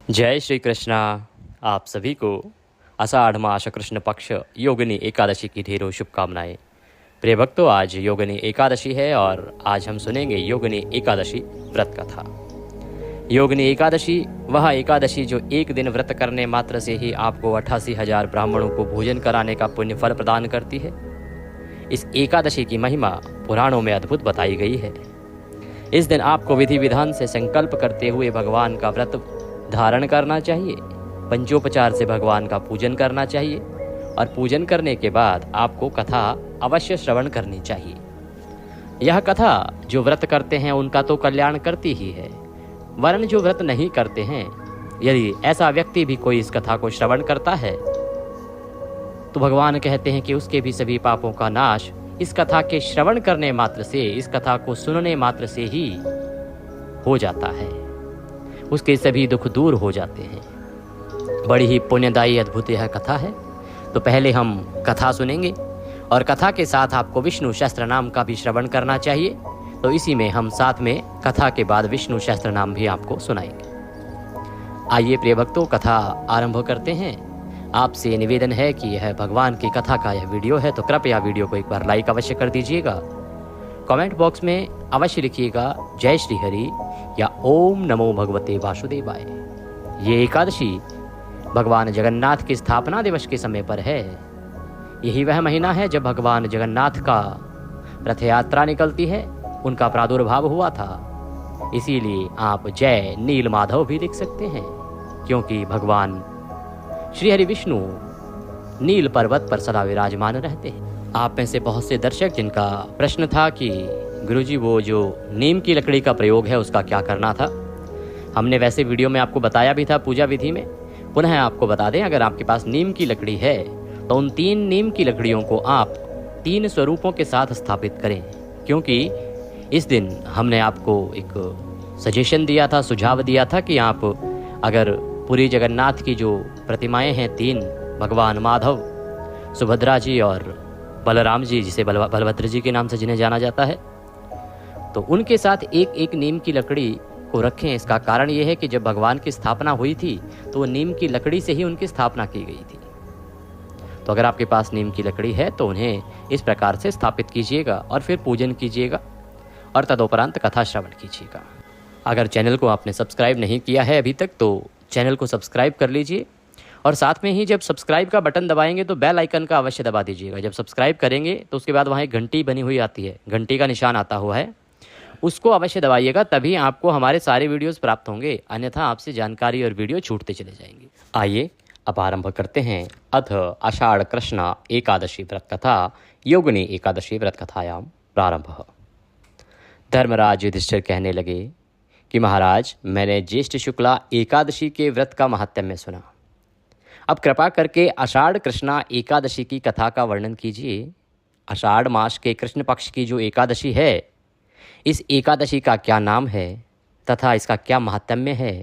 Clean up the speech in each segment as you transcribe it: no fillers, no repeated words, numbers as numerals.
जय श्री कृष्णा। आप सभी को आषाढ़ मास कृष्ण पक्ष योगिनी एकादशी की ढेरों शुभकामनाएं। प्रिय भक्तों, आज योगिनी एकादशी है और आज हम सुनेंगे योगिनी एकादशी व्रत कथा। योगिनी एकादशी वह एकादशी जो एक दिन व्रत करने मात्र से ही आपको 88,000 ब्राह्मणों को भोजन कराने का पुण्य फल प्रदान करती है। इस एकादशी की महिमा पुराणों में अद्भुत बताई गई है। इस दिन आपको विधि विधान से संकल्प करते हुए भगवान का व्रत धारण करना चाहिए। पंचोपचार से भगवान का पूजन करना चाहिए और पूजन करने के बाद आपको कथा अवश्य श्रवण करनी चाहिए। यह कथा जो व्रत करते हैं उनका तो कल्याण करती ही है, वरन जो व्रत नहीं करते हैं, यदि ऐसा व्यक्ति भी कोई इस कथा को श्रवण करता है तो भगवान कहते हैं कि उसके भी सभी पापों का नाश इस कथा के श्रवण करने मात्र से, इस कथा को सुनने मात्र से ही हो जाता है। उसके सभी दुख दूर हो जाते हैं। बड़ी ही पुण्यदायी अद्भुत यह कथा है। तो पहले हम कथा सुनेंगे और कथा के साथ आपको विष्णु सहस्त्र नाम का भी श्रवण करना चाहिए। तो इसी में हम साथ में कथा के बाद विष्णु सहस्त्र नाम भी आपको सुनाएंगे। आइए प्रिय भक्तों, कथा आरंभ करते हैं। आपसे निवेदन है कि यह भगवान की कथा का यह वीडियो है तो कृपया वीडियो को एक बार लाइक अवश्य कर दीजिएगा। कमेंट बॉक्स में अवश्य लिखिएगा जय श्री हरि या ओम नमो भगवते वासुदेवाय। ये एकादशी भगवान जगन्नाथ की स्थापना दिवस के समय पर है। यही वह महीना है जब भगवान जगन्नाथ का रथ यात्रा निकलती है, उनका प्रादुर्भाव हुआ था। इसीलिए आप जय नील माधव भी लिख सकते हैं, क्योंकि भगवान श्री हरि विष्णु नील पर्वत पर सदा विराजमान रहते हैं। आप में से बहुत से दर्शक जिनका प्रश्न था कि गुरुजी वो जो नीम की लकड़ी का प्रयोग है उसका क्या करना था, हमने वैसे वीडियो में आपको बताया भी था पूजा विधि में। पुनः आपको बता दें, अगर आपके पास नीम की लकड़ी है तो उन 3 नीम की लकड़ियों को आप 3 स्वरूपों के साथ स्थापित करें, क्योंकि इस दिन हमने आपको एक सजेशन दिया था, सुझाव दिया था कि आप अगर पूरी जगन्नाथ की जो प्रतिमाएं हैं 3, भगवान माधव, सुभद्रा जी और बलराम जी, जिसे बलभद्र जी के नाम से जिन्हें जाना जाता है, तो उनके साथ एक एक नीम की लकड़ी को रखें। इसका कारण यह है कि जब भगवान की स्थापना हुई थी तो वो नीम की लकड़ी से ही उनकी स्थापना की गई थी। तो अगर आपके पास नीम की लकड़ी है तो उन्हें इस प्रकार से स्थापित कीजिएगा और फिर पूजन कीजिएगा और तदुपरांत कथा श्रवण कीजिएगा। अगर चैनल को आपने सब्सक्राइब नहीं किया है अभी तक तो चैनल को सब्सक्राइब कर लीजिए और साथ में ही जब सब्सक्राइब का बटन दबाएंगे तो बेल आइकन का अवश्य दबा दीजिएगा। जब सब्सक्राइब करेंगे तो उसके बाद वहाँ एक घंटी बनी हुई आती है, घंटी का निशान आता हुआ है, उसको अवश्य दबाइएगा, तभी आपको हमारे सारे वीडियोस प्राप्त होंगे, अन्यथा आपसे जानकारी और वीडियो छूटते चले जाएंगे। आइए अब आरंभ करते हैं। अथ आषाढ़ कृष्ण एकादशी व्रत कथा योगिनी एकादशी व्रत कथायाम प्रारंभ। धर्मराज युधिष्ठिर कहने लगे कि महाराज, मैंने ज्येष्ठ शुक्ला एकादशी के व्रत का महात्म्य सुना। अब कृपा करके आषाढ़ कृष्णा एकादशी की कथा का वर्णन कीजिए। आषाढ़ मास के कृष्ण पक्ष की जो एकादशी है, इस एकादशी का क्या नाम है तथा इसका क्या महात्म्य है,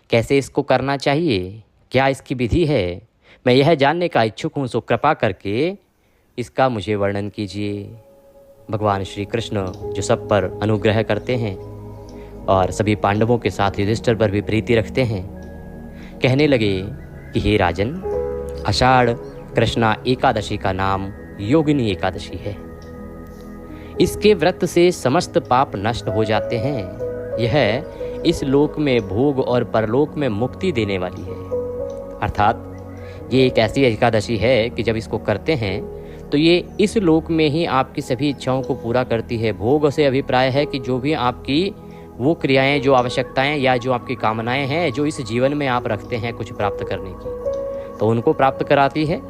कैसे इसको करना चाहिए, क्या इसकी विधि है, मैं यह जानने का इच्छुक हूँ। सो कृपा करके इसका मुझे वर्णन कीजिए। भगवान श्री कृष्ण जो सब पर अनुग्रह करते हैं और सभी पांडवों के साथ युधिष्ठिर पर भी प्रीति रखते हैं, कहने लगे कि हे राजन, आषाढ़ कृष्णा एकादशी का नाम योगिनी एकादशी है। इसके व्रत से समस्त पाप नष्ट हो जाते हैं। यह इस लोक में भोग और परलोक में मुक्ति देने वाली है। अर्थात ये एक ऐसी एकादशी है कि जब इसको करते हैं तो ये इस लोक में ही आपकी सभी इच्छाओं को पूरा करती है। भोग से अभिप्राय है कि जो भी आपकी वो क्रियाएं, जो आवश्यकताएं या जो आपकी कामनाएं हैं, जो इस जीवन में आप रखते हैं कुछ प्राप्त करने की, तो उनको प्राप्त कराती है,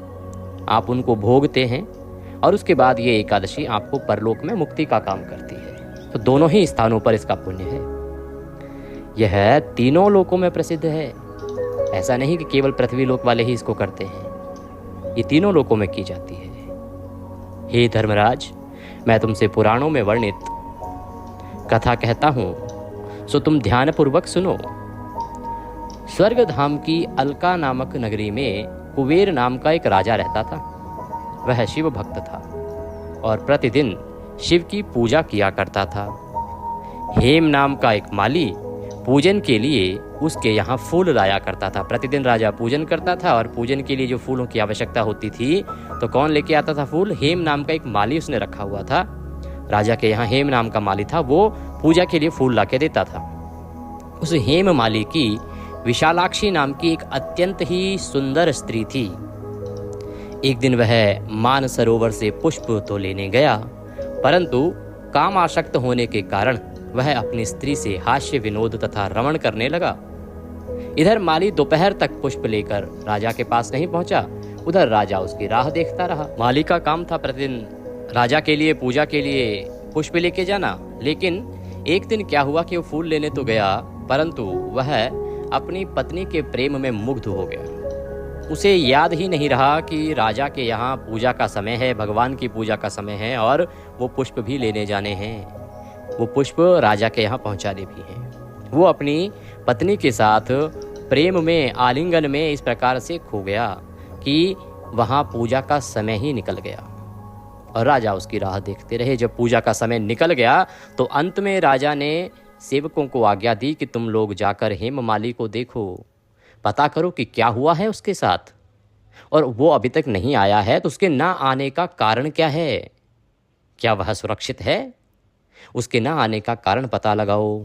आप उनको भोगते हैं और उसके बाद ये एकादशी आपको परलोक में मुक्ति का काम करती है। तो दोनों ही स्थानों पर इसका पुण्य है। यह तीनों लोकों में प्रसिद्ध है। ऐसा नहीं कि केवल पृथ्वी लोक वाले ही इसको करते हैं, ये तीनों लोकों में की जाती है। हे धर्मराज, मैं तुमसे पुराणों में वर्णित कथा कहता हूँ, सो तुम ध्यानपूर्वक सुनो। स्वर्ग धाम की अलका नामक नगरी में कुबेर नाम का एक राजा रहता था। वह शिव भक्त था और प्रतिदिन शिव की पूजा किया करता था। हेम नाम का एक माली पूजन के लिए उसके यहाँ फूल लाया करता था। प्रतिदिन राजा पूजन करता था और पूजन के लिए जो फूलों की आवश्यकता होती थी तो कौन लेके आता था फूल? हेम नाम का एक माली उसने रखा हुआ था। राजा के यहाँ हेम नाम का माली था, वो पूजा के लिए फूल लाके देता था। उस हेम माली की विशालाक्षी नाम की एक अत्यंत ही सुंदर स्त्री थी। एक दिन वह मान सरोवर से पुष्प तो लेने गया, परंतु काम आसक्त होने के कारण वह अपनी स्त्री से हास्य विनोद तथा रमण करने लगा। इधर माली दोपहर तक पुष्प लेकर राजा के पास नहीं पहुंचा, उधर राजा उसकी राह देखता रहा। माली का काम था प्रतिदिन राजा के लिए पूजा के लिए पुष्प लेके जाना, लेकिन एक दिन क्या हुआ कि वो फूल लेने तो गया, परंतु वह अपनी पत्नी के प्रेम में मुग्ध हो गया। उसे याद ही नहीं रहा कि राजा के यहाँ पूजा का समय है, भगवान की पूजा का समय है और वो पुष्प भी लेने जाने हैं, वो पुष्प राजा के यहाँ पहुँचाने भी हैं। वो अपनी पत्नी के साथ प्रेम में, आलिंगन में इस प्रकार से खो गया कि वहाँ पूजा का समय ही निकल गया और राजा उसकी राह देखते रहे। जब पूजा का समय निकल गया तो अंत में राजा ने सेवकों को आज्ञा दी कि तुम लोग जाकर हेममाली को देखो, पता करो कि क्या हुआ है उसके साथ, और वो अभी तक नहीं आया है तो उसके ना आने का कारण क्या है, क्या वह सुरक्षित है, उसके ना आने का कारण पता लगाओ,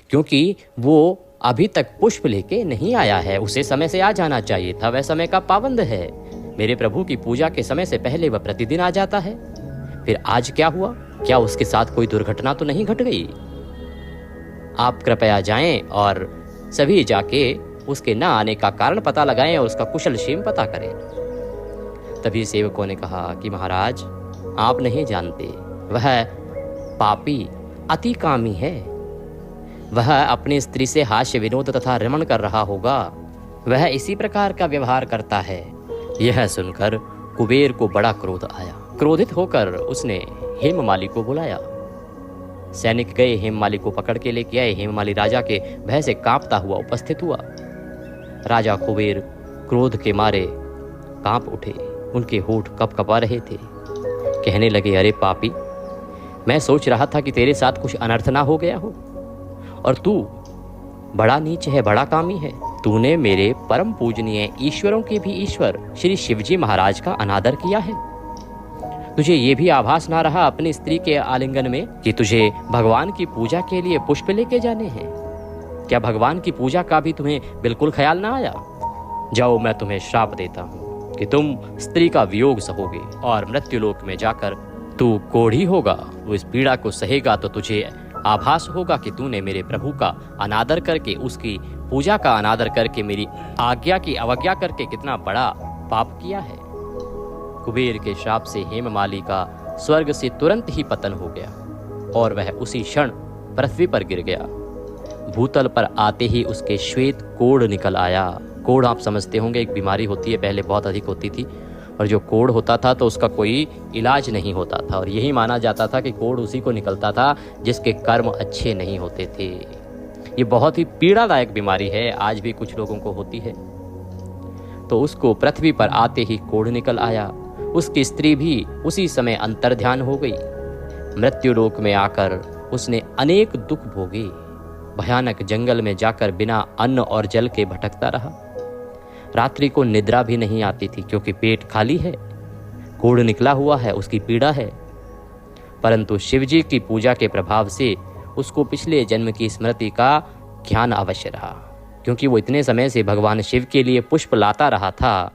क्योंकि वो अभी तक पुष्प लेके नहीं आया है। उसे समय से आ जाना चाहिए था, वह समय का पाबंद है। मेरे प्रभु की पूजा के समय से पहले वह प्रतिदिन आ जाता है, फिर आज क्या हुआ? क्या उसके साथ कोई दुर्घटना तो नहीं घट गई? आप कृपया जाएं और सभी जाके उसके न आने का कारण पता लगाएं और उसका कुशल क्षेम पता करें। तभी सेवकों ने कहा कि महाराज, आप नहीं जानते, वह पापी अति कामी है, वह अपनी स्त्री से हास्य विनोद तथा रमण कर रहा होगा, वह इसी प्रकार का व्यवहार करता है। यह सुनकर कुबेर को बड़ा क्रोध आया। क्रोधित होकर उसने हेममाली को बुलाया। सैनिक गए, हेममाली को पकड़ के लेके आए। हेममाली राजा के भय से कांपता हुआ उपस्थित हुआ। राजा कुबेर क्रोध के मारे कांप उठे, उनके होठ कपकपा रहे थे। कहने लगे, अरे पापी, मैं सोच रहा था कि तेरे साथ कुछ अनर्थ ना हो गया हो, और तू बड़ा नीच है, बड़ा कामी है। तूने मेरे परम पूजनीय ईश्वरों के भी ईश्वर श्री शिवजी महाराज का अनादर किया है। तुझे ये भी आभास ना रहा अपनी स्त्री के आलिंगन में कि तुझे भगवान की पूजा के लिए पुष्प लेके जाने हैं? क्या भगवान की पूजा का भी तुम्हें बिल्कुल ख्याल ना आया? जाओ, मैं तुम्हें श्राप देता हूँ कि तुम स्त्री का वियोग सहोगे और मृत्युलोक में जाकर तू कोढ़ी होगा। वो इस पीड़ा को सहेगा तो तुझे आभास होगा कि तूने मेरे प्रभु का अनादर करके, उसकी पूजा का अनादर करके, मेरी आज्ञा की अवज्ञा करके कितना बड़ा पाप किया है। कुबेर के श्राप से हेममाली का स्वर्ग से तुरंत ही पतन हो गया और वह उसी क्षण पृथ्वी पर गिर गया। भूतल पर आते ही उसके श्वेत कोढ़ निकल आया। कोढ़ आप समझते होंगे, एक बीमारी होती है, पहले बहुत अधिक होती थी, और जो कोढ़ होता था तो उसका कोई इलाज नहीं होता था, और यही माना जाता था कि कोढ़ उसी को निकलता था जिसके कर्म अच्छे नहीं होते थे। ये बहुत ही पीड़ादायक बीमारी है, आज भी कुछ लोगों को होती है। तो उसको पृथ्वी पर आते ही कोढ़ निकल आया। उसकी स्त्री भी उसी समय अंतर्ध्यान हो गई। मृत्युलोक में आकर उसने अनेक दुख भोगे। भयानक जंगल में जाकर बिना अन्न और जल के भटकता रहा। रात्रि को निद्रा भी नहीं आती थी, क्योंकि पेट खाली है, कोढ़ निकला हुआ है, उसकी पीड़ा है। परंतु शिवजी की पूजा के प्रभाव से उसको पिछले जन्म की स्मृति का ज्ञान अवश्य रहा, क्योंकि वो इतने समय से भगवान शिव के लिए पुष्प लाता रहा था।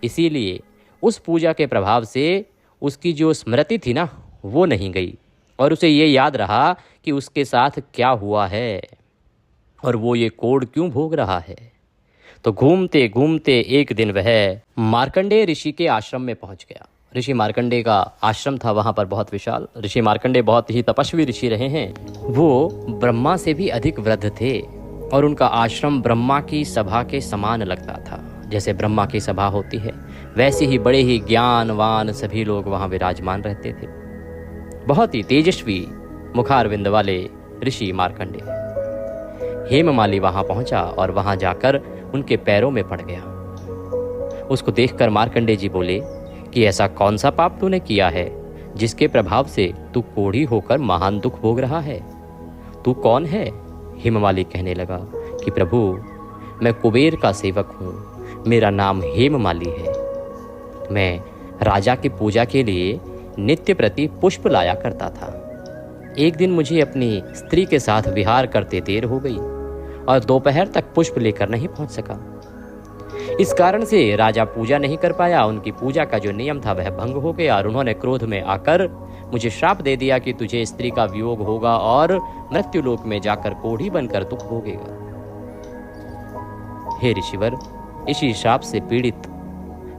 इसीलिए उस पूजा के प्रभाव से उसकी जो स्मृति थी ना, वो नहीं गई, और उसे ये याद रहा कि उसके साथ क्या हुआ है और वो ये कोढ़ क्यों भोग रहा है। तो घूमते घूमते एक दिन वह मार्कंडेय ऋषि के आश्रम में पहुंच गया। ऋषि मार्कंडेय का आश्रम था वहां पर, बहुत विशाल। ऋषि मार्कंडेय बहुत ही तपस्वी ऋषि रहे हैं। वो ब्रह्मा से भी अधिक वृद्ध थे और उनका आश्रम ब्रह्मा की सभा के समान लगता था। जैसे ब्रह्मा की सभा होती है, वैसे ही बड़े ही ज्ञानवान सभी लोग वहां विराजमान रहते थे। बहुत ही तेजस्वी मुखारविंद वाले ऋषि मार्कंडेय। हेममाली वहां पहुंचा और वहां जाकर उनके पैरों में पड़ गया। उसको देखकर मार्कंडेय जी बोले कि ऐसा कौन सा पाप तूने किया है जिसके प्रभाव से तू कोढ़ी होकर महान दुख भोग रहा है? तू कौन है? हेममाली कहने लगा, कि प्रभु, मैं कुबेर का सेवक हूँ, मेरा नाम हेममाली है। मैं राजा की पूजा के लिए नित्य प्रति पुष्प लाया करता था। एक दिन मुझे अपनी स्त्री के साथ विहार करते देर हो गई और दोपहर तक पुष्प लेकर नहीं पहुंच सका। इस कारण से राजा पूजा नहीं कर पाया। उनकी पूजा का जो नियम था वह भंग हो गया और उन्होंने क्रोध में आकर मुझे श्राप दे दिया कि तुझे स्त्री का वियोग होगा और मृत्युलोक में जाकर कोढ़ी बनकर दुख भोगेगा। हे ऋषिवर, इसी श्राप से पीड़ित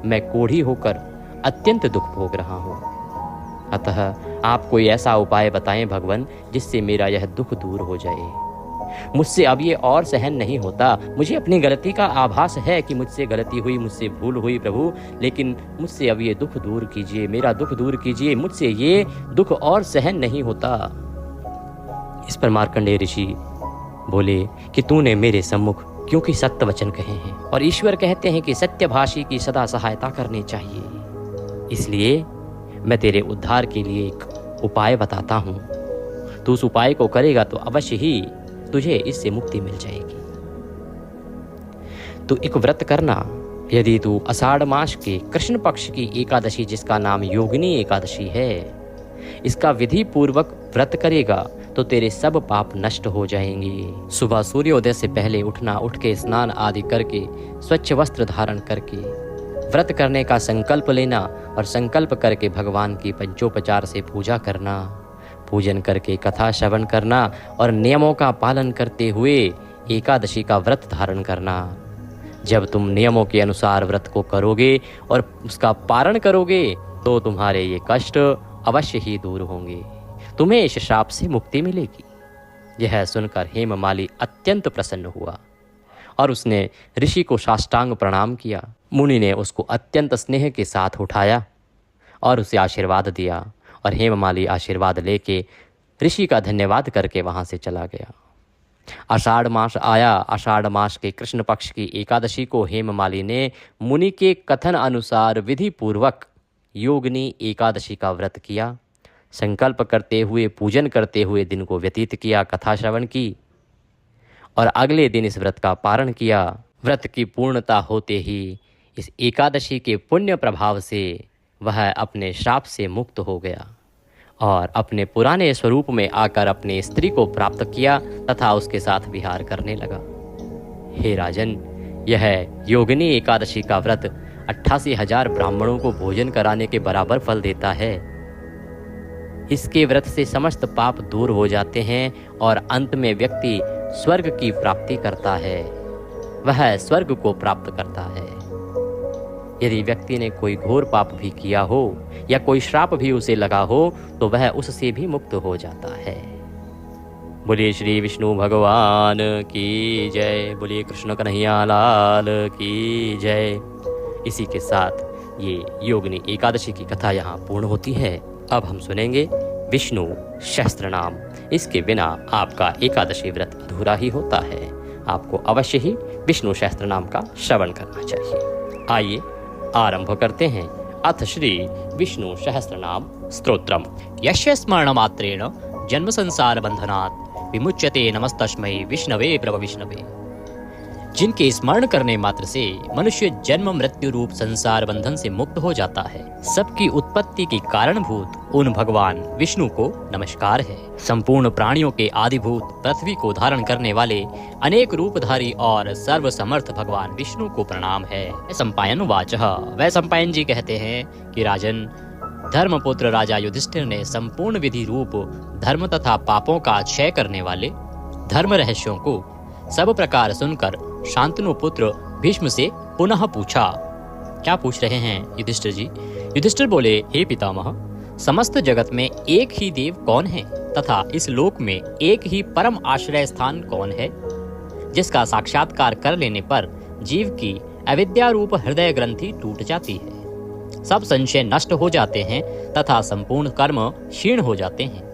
मैं कोढ़ी होकर अत्यंत दुख भोग रहा हूं। अतः आप कोई ऐसा उपाय बताएं भगवान, जिससे मेरा यह दुख दूर हो जाए। मुझसे अब ये और सहन नहीं होता। मुझे अपनी गलती का आभास है कि मुझसे गलती हुई, मुझसे भूल हुई प्रभु, लेकिन मुझसे अब ये दुख दूर कीजिए, मेरा दुख दूर कीजिए। मुझसे ये दुख और सहन नहीं होता। इस पर मार्कंडेय ऋषि बोले कि तूने मेरे सम्मुख क्योंकि सत्य वचन कहे हैं और ईश्वर कहते हैं कि सत्यभाषी की सदा सहायता करनी चाहिए। इसलिए मैं तेरे उद्धार के लिए एक उपाय बताता हूं। तू उस उपाय को करेगा तो अवश्य ही तुझे इससे मुक्ति मिल जाएगी। तू एक व्रत करना। यदि तू आषाढ़ मास के कृष्ण पक्ष की एकादशी, जिसका नाम योगिनी एकादशी है, इसका विधि पूर्वक व्रत करेगा तो तेरे सब पाप नष्ट हो जाएंगे। सुबह सूर्योदय से पहले उठना, उठ के स्नान आदि करके स्वच्छ वस्त्र धारण करके व्रत करने का संकल्प लेना और संकल्प करके भगवान की पंचोपचार से पूजा करना, पूजन करके कथा श्रवण करना और नियमों का पालन करते हुए एकादशी का व्रत धारण करना। जब तुम नियमों के अनुसार व्रत को करोगे और उसका पारण करोगे तो तुम्हारे ये कष्ट अवश्य ही दूर होंगे, तुम्हें इस श्राप से मुक्ति मिलेगी। यह सुनकर हेममाली अत्यंत प्रसन्न हुआ और उसने ऋषि को साष्टांग प्रणाम किया। मुनि ने उसको अत्यंत स्नेह के साथ उठाया और उसे आशीर्वाद दिया और हेममाली आशीर्वाद लेके ऋषि का धन्यवाद करके वहां से चला गया। आषाढ़ मास आया। आषाढ़ मास के कृष्ण पक्ष की एकादशी को हेममाली ने मुनि के कथन अनुसार विधि पूर्वक योगिनी एकादशी का व्रत किया। संकल्प करते हुए, पूजन करते हुए दिन को व्यतीत किया, कथा श्रवण की और अगले दिन इस व्रत का पारण किया। व्रत की पूर्णता होते ही इस एकादशी के पुण्य प्रभाव से वह अपने श्राप से मुक्त हो गया और अपने पुराने स्वरूप में आकर अपनी स्त्री को प्राप्त किया तथा उसके साथ विहार करने लगा। हे राजन, यह योगिनी एकादशी का व्रत 88,000 ब्राह्मणों को भोजन कराने के बराबर फल देता है। इसके व्रत से समस्त पाप दूर हो जाते हैं और अंत में व्यक्ति स्वर्ग की प्राप्ति करता है, वह स्वर्ग को प्राप्त करता है। यदि व्यक्ति ने कोई घोर पाप भी किया हो या कोई श्राप भी उसे लगा हो तो वह उससे भी मुक्त हो जाता है। बोलिए श्री विष्णु भगवान की जय। बोलिए कृष्ण कन्हैया लाल की जय। इसी के साथ ये योगिनी एकादशी की कथा यहाँ पूर्ण होती है। अब हम सुनेंगे विष्णु सहस्त्र नाम। इसके बिना आपका एकादशी व्रत अधूरा ही होता है। आपको अवश्य ही विष्णु सहस्त्र नाम का श्रवण करना चाहिए। आइए आरंभ करते हैं। अथ श्री विष्णु सहस्त्र नाम स्तोत्रम। यस्य स्मरण मात्रेण जन्म संसार बंधनात् विमुच्यते नमस्तस्मै विष्णवे प्रभ विष्णवे। जिनके स्मरण करने मात्र से मनुष्य जन्म मृत्यु रूप संसार बंधन से मुक्त हो जाता है, सबकी उत्पत्ति के कारणभूत उन भगवान विष्णु को नमस्कार है। संपूर्ण प्राणियों के आदिभूत पृथ्वी को धारण करने वाले अनेक रूपधारी और सर्वसमर्थ भगवान विष्णु को प्रणाम है। सम्पायन वाचः। वह सम्पायन जी कहते हैं कि राजन, धर्मपुत्र राजा युधिष्ठिर ने संपूर्ण विधि रूप धर्म तथा पापों का क्षय करने वाले धर्म रहस्यों को सब प्रकार सुनकर शांतनु पुत्र भीष्म से पुनः पूछा। क्या पूछ रहे हैं युधिष्ठिर जी? युधिष्ठिर बोले, हे पितामह, समस्त जगत में एक ही देव कौन है तथा इस लोक में एक ही परम आश्रय स्थान कौन है, जिसका साक्षात्कार कर लेने पर जीव की अविद्या रूप हृदय ग्रंथि टूट जाती है, सब संशय नष्ट हो जाते हैं तथा संपूर्ण कर्म क्षीण हो जाते हैं।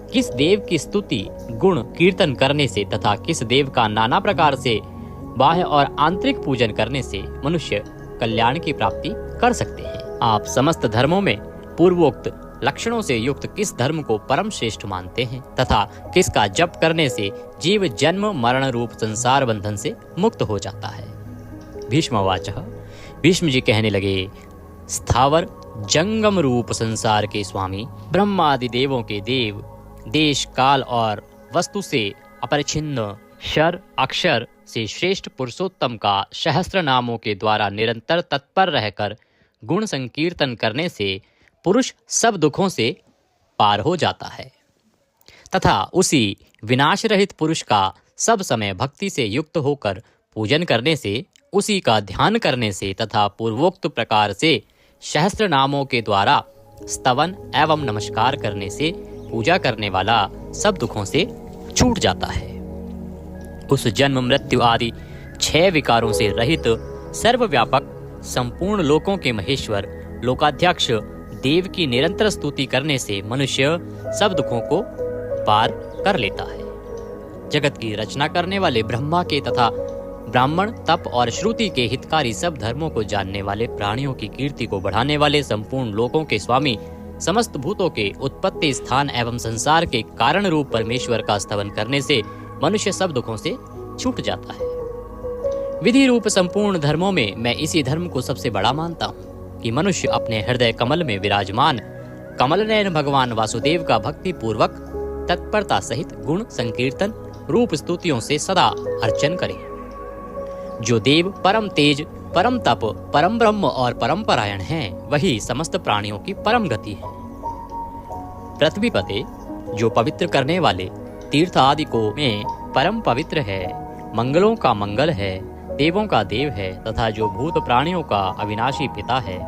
किस देव की स्तुति गुण कीर्तन करने से तथा किस देव का नाना प्रकार से बाह्य और आंतरिक पूजन करने से मनुष्य कल्याण की प्राप्ति कर सकते हैं। आप समस्त धर्मों में पूर्वोक्त लक्षणों से युक्त किस धर्म को परम श्रेष्ठ मानते हैं तथा किसका जप करने से जीव जन्म मरण रूप संसार बंधन से मुक्त हो जाता है। भीष्मवाच, भीष्म जी कहने लगे, स्थावर जंगम रूप संसार के स्वामी, ब्रह्मादि देवों के देव, देश काल और वस्तु से अपरिछिन्न, क्षर अक्षर से श्रेष्ठ पुरुषोत्तम का सहस्त्र नामों के द्वारा निरंतर तत्पर रहकर गुण संकीर्तन करने से पुरुष सब दुखों से पार हो जाता है तथा उसी विनाश रहित पुरुष का सब समय भक्ति से युक्त होकर पूजन करने से, उसी का ध्यान करने से तथा पूर्वोक्त प्रकार से सहस्त्र नामों के द्वारा स्तवन एवं नमस्कार करने से पूजा करने वाला सब दुखों से छूट जाता है। उस जन्म मृत्यु आदि 6 विकारों से रहित सर्वव्यापक संपूर्ण लोकों के महेश्वर लोकाध्यक्ष देव की निरंतर स्तुति करने से मनुष्य सब दुखों को पार कर लेता है। जगत की रचना करने वाले ब्रह्मा के तथा ब्राह्मण तप और श्रुति के हितकारी सब धर्मों को जानने वाले, प्राणियों की कीर्ति को बढ़ाने वाले, संपूर्ण लोकों के स्वामी, समस्त भूतों के उत्पत्ति स्थान एवं संसार के कारण रूप परमेश्वर का स्तवन करने से मनुष्य सब दुखों से छूट जाता है। विधि रूप संपूर्ण धर्मों में मैं इसी धर्म को सबसे बड़ा मानता हूँ कि मनुष्य अपने हृदय कमल में विराजमान कमल नयन भगवान वासुदेव का भक्ति पूर्वक तत्परता सहित गुण संकीर्तन रूप स्तुतियों से सदा अर्चन करे। जो देव परम तेज, परम तप, परम ब्रह्म और परम परायण हैं, वही समस्त प्राणियों की परम गति है। पृथ्वी पते, जो पवित्र करने वाले तीर्थ आदि को में परम पवित्र है, मंगलों का मंगल है, देवों का देव है तथा जो भूत प्राणियों का अविनाशी पिता है,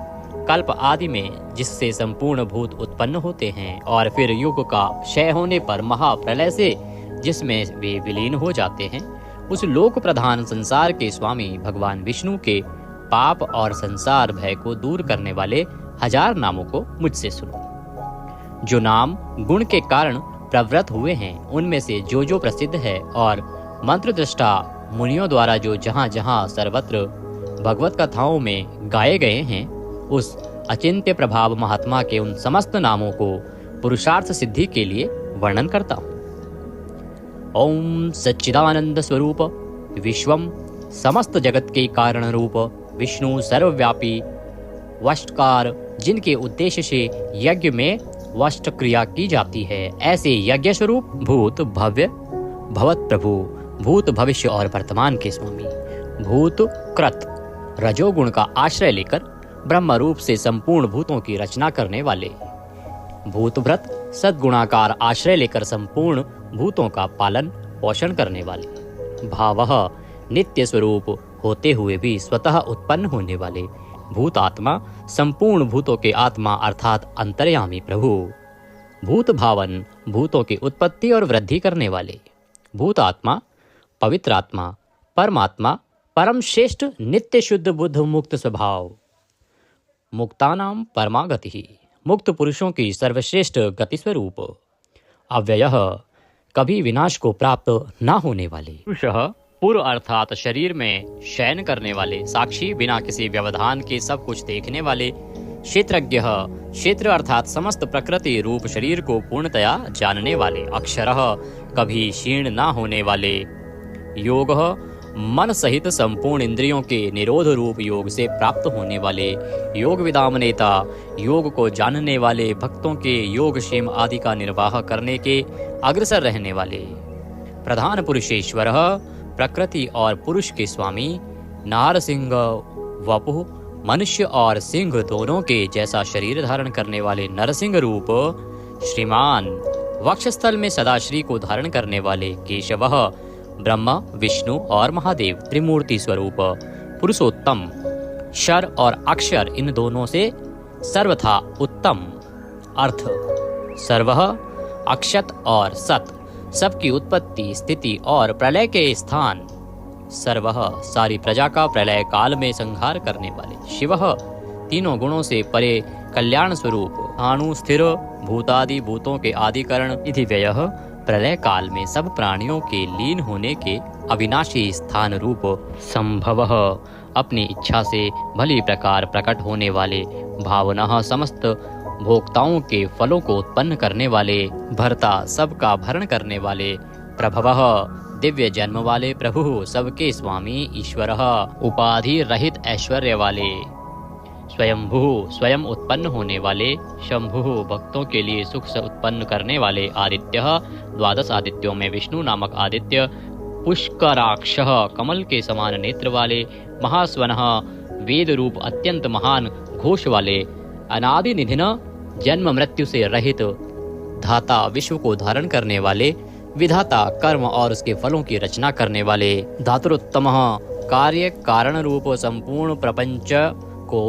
कल्प आदि में जिससे संपूर्ण भूत उत्पन्न होते हैं और फिर युग का क्षय होने पर महाप्रलय से जिसमें वे विलीन हो जाते हैं, उस लोक प्रधान संसार के स्वामी भगवान विष्णु के पाप और संसार भय को दूर करने वाले 1000 नामों को मुझसे सुनो। जो नाम गुण के कारण प्रवृत्त हुए हैं, उनमें से जो प्रसिद्ध है और मंत्र दृष्टा मुनियों द्वारा जो जहाँ जहाँ सर्वत्र भगवत कथाओं में गाए गए हैं, उस अचिंत्य प्रभाव महात्मा के उन समस्त नामों को पुरुषार्थ सिद्धि के लिए वर्णन करता हूँ। ओम सच्चिदानंद स्वरूप विश्वम, समस्त जगत के कारण रूप विष्णु सर्वव्यापी वष्टकार, जिनके उद्देश्य से यज्ञ में वष्ट क्रिया की जाती है, ऐसे यज्ञ स्वरूप भूत भव्य भवत प्रभु, भूत भविष्य और वर्तमान के स्वामी, भूत कृत रजोगुण का आश्रय लेकर ब्रह्म रूप से संपूर्ण भूतों की रचना करने वाले, भूत व्रत सद्गुणाकार आश्रय लेकर संपूर्ण भूतों का पालन पोषण करने वाले, भावः नित्य स्वरूप होते हुए भी स्वतः उत्पन्न होने वाले, भूत आत्मा संपूर्ण भूतों के आत्मा अर्थात अंतर्यामी प्रभु, भूत भावन भूतों की उत्पत्ति और वृद्धि करने वाले, भूत आत्मा पवित्र आत्मा, परमात्मा परम श्रेष्ठ नित्य शुद्ध बुद्ध मुक्त स्वभाव, मुक्तानाम परमागति, मुक्त पुरुषों की सर्वश्रेष्ठ गति स्वरूप, अव्ययः कभी विनाश को प्राप्त न होने वाले, पुरुषः पूर्व अर्थात शरीर में शयन करने वाले, साक्षी बिना किसी व्यवधान के सब कुछ देखने वाले, क्षेत्रज्ञः क्षेत्र अर्थात समस्त प्रकृति रूप शरीर को पूर्णतया जानने वाले, अक्षरः कभी क्षीण न होने वाले, योगः मन सहित संपूर्ण इंद्रियों के निरोध रूप योग से प्राप्त होने वाले, योग विदाम नेता योग को जानने वाले, भक्तों के योग क्षेम आदि का निर्वाह करने के अग्रसर रहने वाले, प्रधान पुरुषेश्वर प्रकृति और पुरुष के स्वामी, नारसिंह वपुः मनुष्य और सिंह दोनों के जैसा शरीर धारण करने वाले नरसिंह रूप, श्रीमान वक्षस्थल में सदाश्री को धारण करने वाले, केशवः ब्रह्मा विष्णु और महादेव त्रिमूर्ति स्वरूप, पुरुषोत्तम क्षर और अक्षर इन दोनों से सर्वथा उत्तम, अर्थ सर्वः अक्षत और सत सबकी उत्पत्ति स्थिति और प्रलय के स्थान, सर्वः सारी प्रजा का प्रलय काल में संहार करने वाले, शिवः तीनों गुणों से परे कल्याण स्वरूप, अणु स्थिर भूतादि भूतों के आदिकरण, इति व्ययः प्रलय काल में सब प्राणियों के लीन होने के अविनाशी स्थान रूप, संभवः अपनी इच्छा से भली प्रकार प्रकट होने वाले, भावनः समस्त भोक्ताओं के फलों को उत्पन्न करने वाले, भरता सबका भरण करने वाले, प्रभवः दिव्य जन्म वाले प्रभु, सबके स्वामी ईश्वरः उपाधि रहित ऐश्वर्य वाले, स्वयंभू स्वयं उत्पन्न होने वाले, शंभु भक्तों के लिए सुख से उत्पन्न करने वाले, आदित्य द्वादश आदित्यों में विष्णु नामक आदित्य, पुष्कराक्ष कमल के समान नेत्र वाले, महास्वनः वेद रूप अत्यंत महान घोष वाले, अनादि निधिन जन्म मृत्यु से रहित, धाता विश्व को धारण करने वाले, विधाता कर्म और उसके फलों की रचना करने वाले, धातुरोत्तम कार्य कारण रूप संपूर्ण प्रपंच को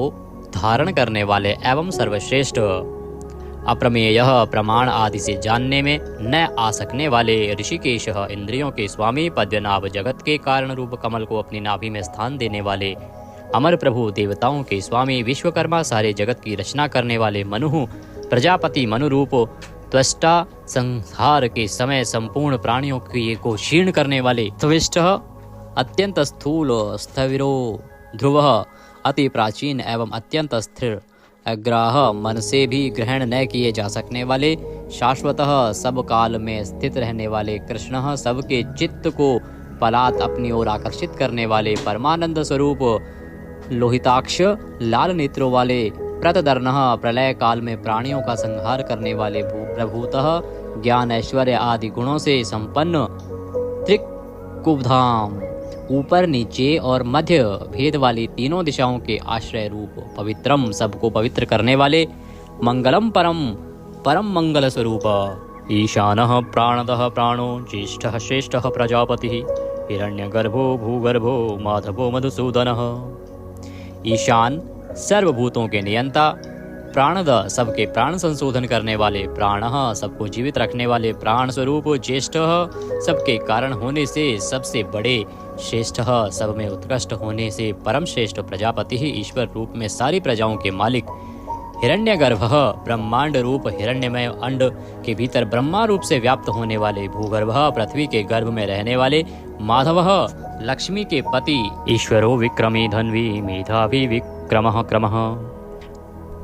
धारण करने वाले एवं सर्वश्रेष्ठ, अप्रमेय प्रमाण आदि से जानने में न आ सकने वाले, ऋषिकेश इंद्रियों के स्वामी, पद्मनाभ जगत के कारण रूप कमल को अपनी नाभि में स्थान देने वाले, अमर प्रभु देवताओं के स्वामी, विश्वकर्मा सारे जगत की रचना करने वाले, मनु प्रजापति मनुरूप त्वष्टा, संहार के समय संपूर्ण प्राणियों को क्षीण करने वाले, त्विष्ट अत्यंत स्थूल, स्थविरो ध्रुव अति प्राचीन एवं अत्यंत स्थिर, अग्राह मन से भी ग्रहण न किए जा सकने वाले, शाश्वतः सब काल में स्थित रहने वाले, कृष्ण सबके चित्त को पलात अपनी ओर आकर्षित करने वाले, परमानंद स्वरूप, लोहिताक्ष लाल नेत्रों वाले, प्रतदर्णः प्रलय काल में प्राणियों का संहार करने वाले, प्रभूतः ज्ञान ऐश्वर्य आदि गुणों से संपन्न, त्रिकुबधाम ऊपर नीचे और मध्य भेद वाली तीनों दिशाओं के आश्रय रूप, पवित्रम सबको पवित्र करने वाले, मंगलम परम परम मंगल स्वरूप, ईशानः प्राणदः प्राणो, ज्येष्ठः श्रेष्ठः प्रजापतिः, हिरण्यगर्भो भूगर्भो, माधवो मधुसूदनः, ईशान सर्वभूतों के नियंता, प्राणद सबके प्राण संशोधन करने वाले, प्राणः सबको जीवित रखने वाले, प्राण स्वरूप, ज्येष्ठः सबके कारण होने से सबसे बड़े, श्रेष्ठः सब में उत्कृष्ट होने से परम श्रेष्ठ, प्रजापति ही ईश्वर रूप में सारी प्रजाओं के मालिक, हिरण्यगर्भः ब्रह्मांड रूप हिरण्यमय अंड के भीतर ब्रह्मा रूप से व्याप्त होने वाले, भूगर्भः पृथ्वी के गर्भ में रहने वाले, माधवः लक्ष्मी के पति, ईश्वरो विक्रमी धन्वी, मेधावी विक्रमः क्रमः,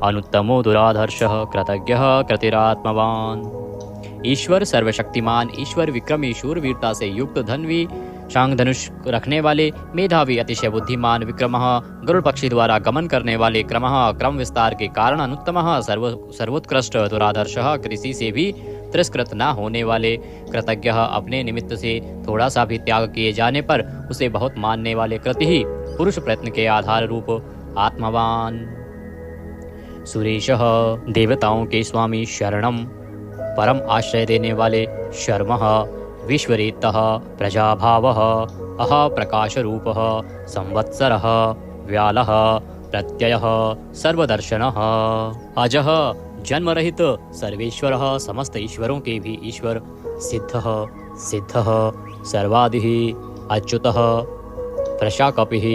अनुत्तमो दुराधर्षः, कृतज्ञः कृतिरात्मवान, ईश्वर सर्वशक्तिमान, ईश्वर विक्रमी शूरवीरता से युक्त, धन्वी शांग धनुष रखने वाले, मेधावी अतिशय बुद्धिमान, विक्रमः गरुड़ पक्षी द्वारा गमन करने वाले, क्रमः क्रम विस्तार के कारण, अनुत्तमः सर्वोत्कृष्ट, दुराधर्षः किसी से भी तिरस्कृत न होने वाले, कृतज्ञः अपने निमित्त से थोड़ा सा भी त्याग किए जाने पर उसे बहुत मानने वाले, कृति ही पुरुष प्रयत्न के आधार रूप, आत्मवान, सुरेशः देवताओं के स्वामी, शरणम परम आश्रय देने वाले, शर्मः विश्वरेतः प्रजाभावः, अह प्रकाश रूपः, संवत्सरः व्यालः, प्रत्ययः सर्वदर्शनः, अजः जन्म रहित सर्वेश्वरः, समस्त ईश्वरों के भी ईश्वर, सिद्धः सिद्धः सर्वादिः, अच्युतः प्रशाकपिः,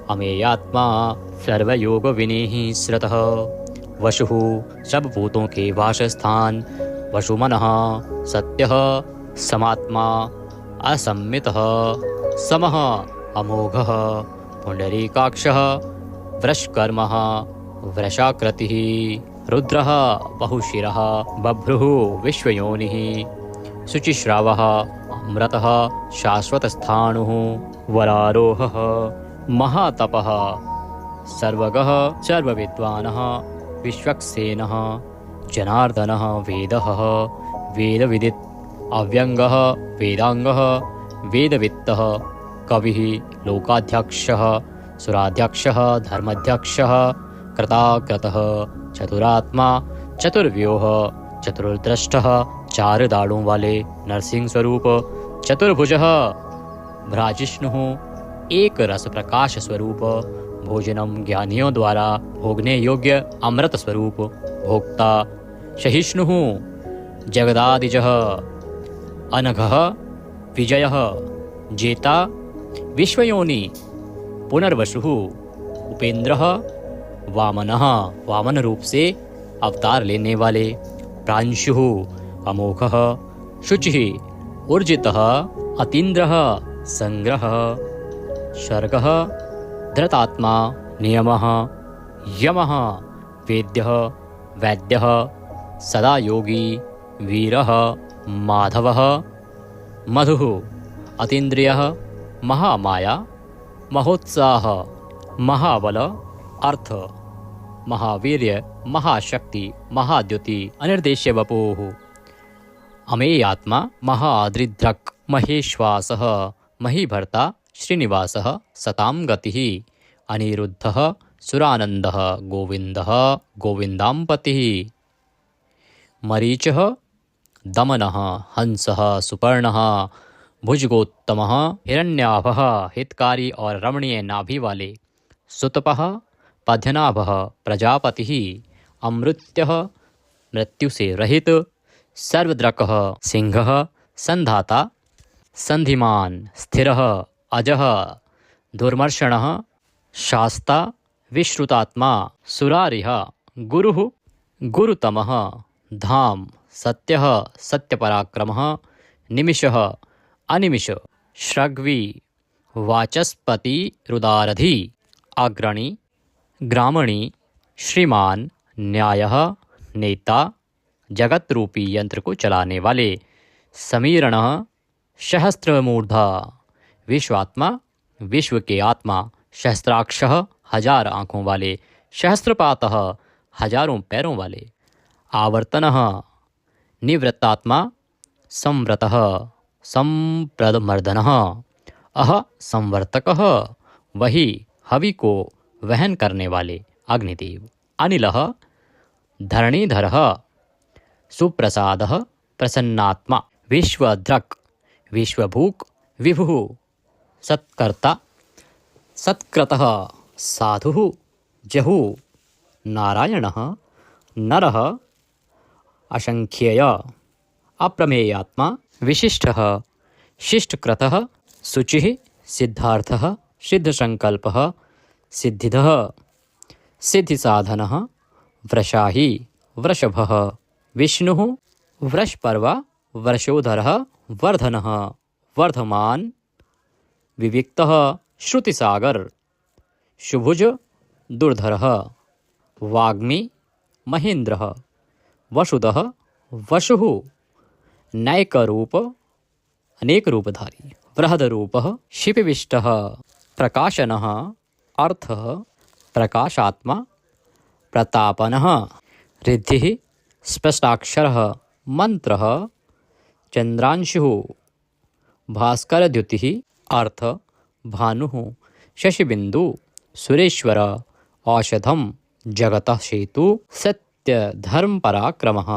अमेयात्मा सर्वयोग विनेहि श्रतः, वशुः सब भूतों के वासस्थान, वशुमनः सत्यः समात्मा, असम्मितः समः अमोघः, पुंडरीकाक्षः वृषकर्मः वृषाकृतिः, रुद्रः बहुशिरः, बभ्रुः विश्वयोनिः, शुचिश्रावः अमृतः शाश्वतस्थाणुः, वरारोहः महातपः, सर्वगः सर्वविद्वानः, विश्वक्सेनः जनार्दनः, वेदः वेदविदित्, अव्यंगः वेदांगः, वेदवित्तः कविः, लोकाध्यक्षः सुराध्यक्षः, धर्माध्यक्षः कृताकृतः, चतुरात्मा चतुर्व्यूह, चतुर्दृष्टः चार दाढ़ों वाले, नरसिंह स्वरूप, चतुर्भुजः भ्राजिष्णुः, एक रस प्रकाश स्वरूप, भोजनम ज्ञानियों द्वारा भोगने योग्य अमृत स्वरूप, भोक्ता सहिष्णुः, जगदादिजः, अनघः विजयः, जेता विश्वयोनि, पुनर्वसुः, उपेंद्रः, वामनः वामन रूप से अवतार लेने वाले, प्रांशुः अमोघः, शुचिः ऊर्जितः, अतीन्द्रः संग्रह, शर्गः धृतात्मा, नियमः यमः, वेद्यः वैद्यः सदा योगी वीरः माधवः मधुः अतीन्द्रियः महामाया महोत्साह महाबल अर्थ महावीर्य महाशक्ति महाद्युति अनिर्देश्य वपुः अमेयात्मा महादृद्रक् महेश्वासः महीभर्ता श्रीनिवासः सतां गतिः अनिरुद्धः सुरानन्दः गोविन्दः गोविन्दाम्पतिः मरीचः दमनः हंसः सुपर्णः भुजगोत्तमः हिरण्याभः हितकारी और रमणीय नाभि वाले सुतपः पद्यनाभः प्रजापतिः अमृत्यः मृत्यु से रहित सर्वद्रकः सिंहः संधाता संधिमान स्थिरः अजः दुर्मर्षणः शास्ता विश्रुतात्मा सुरारिः गुरुः गुरुतमः धाम सत्यः सत्यपराक्रमः निमिषः अनिमिष श्रग्वी वाचस्पति रुदारधि अग्रणी ग्रामणी श्रीमान न्यायः नेता जगत रूपी यंत्र को चलाने वाले समीरणः सहस्त्रमूर्धा विश्वात्मा विश्व के आत्मा सहस्त्राक्षः हजार आँखों वाले सहस्त्रपातः हजारों पैरों वाले आवर्तनः निवृत्तात्मा संव्रतः संप्रदमर्दनः अह संवर्तकः वही हवि को वहन करने वाले अग्निदेव अनिलः धरणीधरः सुप्रसादः प्रसन्नात्मा विश्वद्रक् विश्वभूक् विभुः सत्कर्ता सत्कृतः साधुः जहुः नारायणः नरः असंख्येय अप्रमेयात्मा विशिष्टः शिष्टकृतः शुचिः सिद्धार्थः सिद्धसंकल्पः सिद्धिदः सिद्धिसाधनः वृषाही वृषभः विष्णुः वृषपर्वा वर्षोधरः वर्धनः वर्धमान विविक्तः श्रुतिसागर शुभुज दुर्धरः वाग्मी महेन्द्रः वसुदः वसुः नैकरूप अनेक रूपधारी बृहदरूपः शिपिविष्टः प्रकाशनः अर्थः प्रकाशात्मा प्रतापनः रिद्धिः स्पष्टाक्षरः मंत्रः चंद्रांशुः भास्करद्युतिः अर्थ भानुः शशिबिंदु सुरेश्वर औषधम जगतः सेतु सत्य धर्म पराक्रमः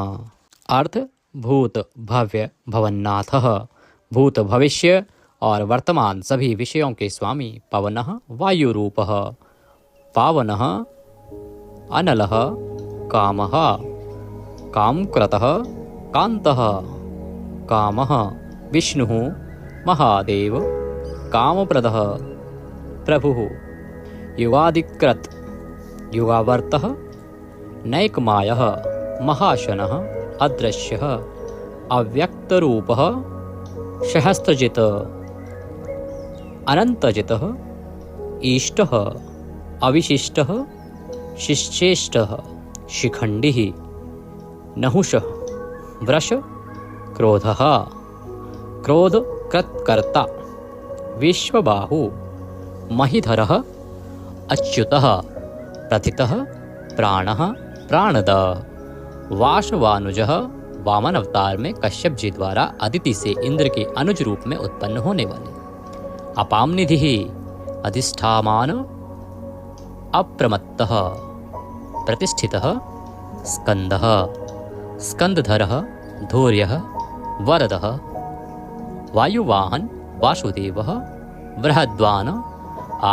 अर्थ भूत भव्य भवन्नाथः भूत भविष्य और वर्तमान सभी विषयों के स्वामी पवनः वायुरूपः पावनः अनलः कामः कामकृतः कांतः कामः विष्णुः महादेव कामप्रदः प्रभुः युगादिकृत युगावर्तः नैकमायः महाशनः अदृश्यः अव्यक्तरूपः सहस्त्रजित् अनंतजितः ईष्टः अविशिष्टः शिश्चेष्टः शिखंडिः नहुषः वृष क्रोधः क्रोधकृत्कर्ता विश्वबाहु महिधरः अच्युतः प्रथितः प्राणः प्राणद वाशवानुजः वामन अवतार में कश्यप जी द्वारा अदिति से इंद्र के अनुज रूप में उत्पन्न होने वाले अपाम निधिः अधिष्ठामान अप्रमत्तः प्रतिष्ठितः स्कंदः स्कंदधरः धैर्यः वरदः वायुवाहन वासुदेवः बृहद्वान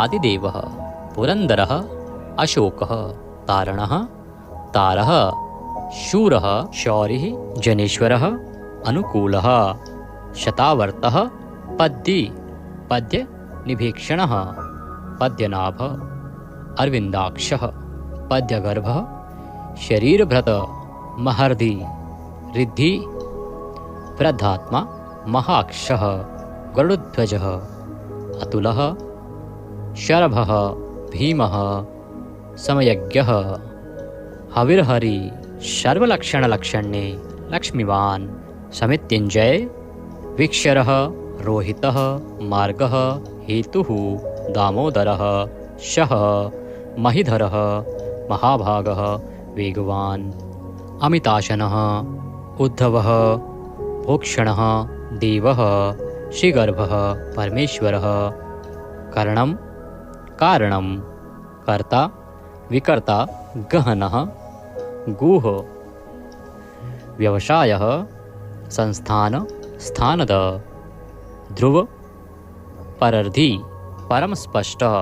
आदिदेवः पुरंदरः अशोकः तारणः तारः शूरः शौरिः जनेश्वरः अनुकूलः शतावर्तः पद्दी पद्य निभीक्षणः पद्यनाभ अरविंदाक्षः पद्यगर्भः शरीरभृत महर्धि रिद्धि वृद्धात्मा महाक्षः गरुडध्वजः अतुलः शरभः भीमः समयज्ञः हविर्हरि सर्वलक्षणलक्षण्ये लक्ष्मीवान् समित्युञ्जय वीक्षरः रोहितः मार्गः हेतुः दामोदरः शः महिधरः महाभागः वेगवान् अमिताशनः उद्धवः भोक्षणः देवः श्रीगर्भः परमेश्वरः करणं कारणं कर्ता विकर्ता गहनः गुह व्यवसायः संस्थान स्थानद ध्रुव परर्धि परमस्पष्टः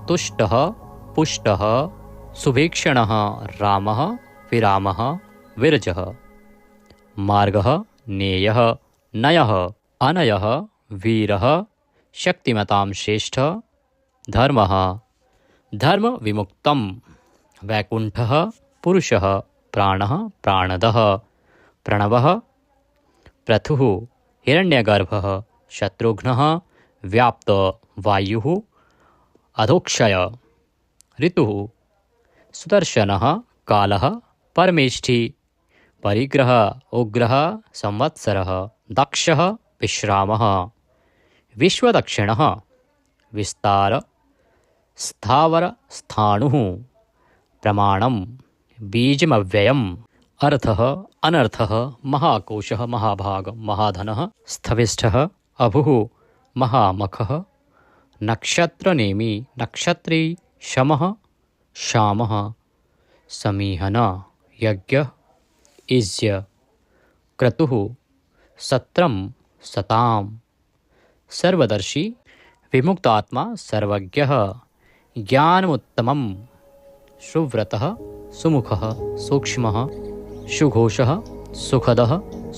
तुष्टः पुष्टः सुभीक्षणः रामः विरामः विरजः मार्गः नेयः नयः अनयः वीरः शक्तिमतां श्रेष्ठः धर्मः धर्म विमुक्तं वैकुण्ठः पुरुषः प्राणः प्राणदः प्रणवः पृथुः हिरण्यगर्भः शत्रुघ्नः व्याप्त वायुः अधोक्षय ऋतुः सुदर्शनः कालः परमेष्ठी परिग्रह उग्रः संवत्सरः दक्षः विश्रामः विश्वदक्षिणः विस्तार स्थावर स्थाणुः प्रमाणं बीजमव्ययम् अर्थः अनर्थः महाकोशः महाभाग महाधनः स्थविष्ठः अभुः महामखः नक्षत्रनेमि नक्षत्री शमः शामः समीहन यज्ञः इज्य क्रतुः सत्रं सतां सर्वदर्शी विमुक्तात्मा सर्वज्ञः ज्ञानमुत्तमं सुव्रतः सुमुखः सूक्ष्मः सुघोषः सुखदः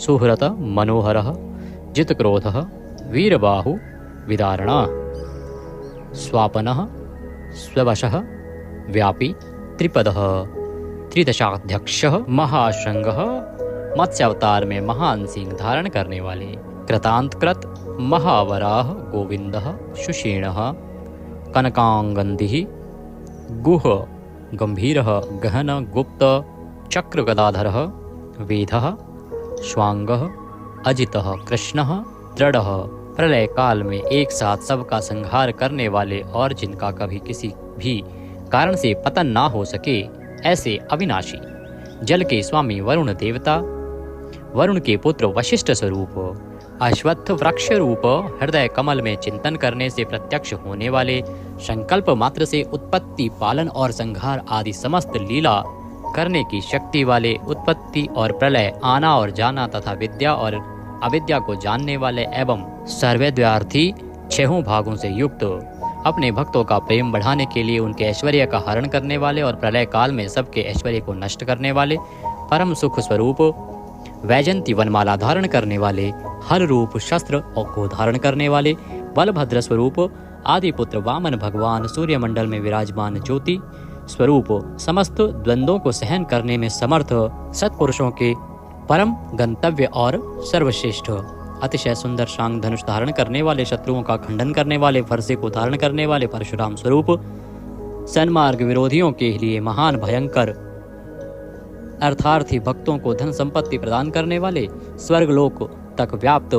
सुहृत मनोहरः जितक्रोधः वीरबाहु विदारणः स्वापनः स्ववशः व्यापी त्रिपदः त्रिदशाध्यक्षः महाशृंगः मत्स्यावतार में महान सिंह धारण करने वाले कृतांतकृत महावराह गोविंदः सुषेणः कनकांगंधिः गुह गंभीरः गहन गुप्त चक्र गदाधरः वेदः श्वांगः अजितः कृष्णः दृढ़ः प्रलय काल में एक साथ सबका संहार करने वाले और जिनका कभी किसी भी कारण से पतन ना हो सके ऐसे अविनाशी जल के स्वामी वरुण देवता वरुण के पुत्र वशिष्ठ स्वरूप अश्वत्थ वृक्ष रूप हृदय कमल में चिंतन करने से प्रत्यक्ष होने वाले संकल्प मात्र से उत्पत्ति पालन और संहार आदि समस्त लीला करने की शक्ति वाले उत्पत्ति और प्रलय आना और जाना तथा विद्या और अविद्या को जानने वाले एवं सर्वव्यार्थी छहों भागों से युक्त अपने भक्तों का प्रेम बढ़ाने के लिए उनके ऐश्वर्य का हरण करने वाले और प्रलय काल में सबके ऐश्वर्य को नष्ट करने वाले परम सुख स्वरूप वैजंती वनमाला धारण करने वाले हर रूप शस्त्र को धारण करने वाले बलभद्र स्वरूप आदि पुत्र वामन भगवान सूर्यमंडल में विराजमान ज्योति स्वरूप समस्त द्वंद्वों को सहन करने में समर्थ सत्पुरुषों के परम गंतव्य और सर्वश्रेष्ठ अतिशय सुंदर शांग धनुष धारण करने वाले शत्रुओं का खंडन करने वाले फरसे को धारण करने वाले परशुराम स्वरूप सन्मार्ग विरोधियों के लिए महान भयंकर अर्थार्थी भक्तों को धन संपत्ति प्रदान करने वाले स्वर्गलोक तक व्याप्त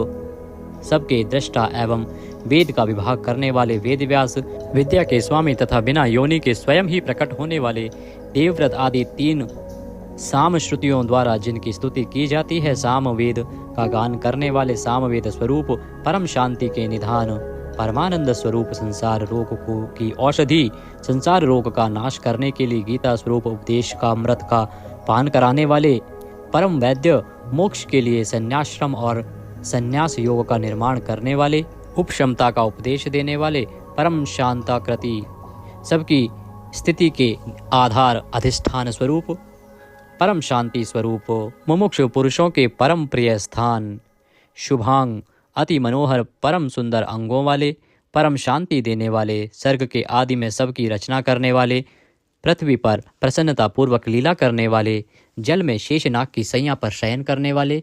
सबके दृष्टा एवं वेद का विभाग करने वाले वेदव्यास विद्या के स्वामी तथा बिना योनि के स्वयं ही प्रकट होने वाले देवव्रत आदि 3 साम श्रुतियों द्वारा जिनकी स्तुति की जाती है साम वेद का गान करने वाले सामवेद स्वरूप परम शांति के निधान परमानंद स्वरूप संसार रोग को की औषधि संसार रोग का नाश करने के लिए गीता स्वरूप उपदेश का अमृत का पान कराने वाले परम वैद्य मोक्ष के लिए संन्याश्रम और संन्यास योग का निर्माण करने वाले उपशमता का उपदेश देने वाले परम शांताकृति सबकी स्थिति के आधार अधिष्ठान स्वरूप परम शांति स्वरूप मुमुक्षु पुरुषों के परम प्रिय स्थान शुभांग अति मनोहर परम सुंदर अंगों वाले परम शांति देने वाले सर्ग के आदि में सबकी रचना करने वाले पृथ्वी पर प्रसन्नता पूर्वक लीला करने वाले जल में शेषनाग की सैया पर शयन करने वाले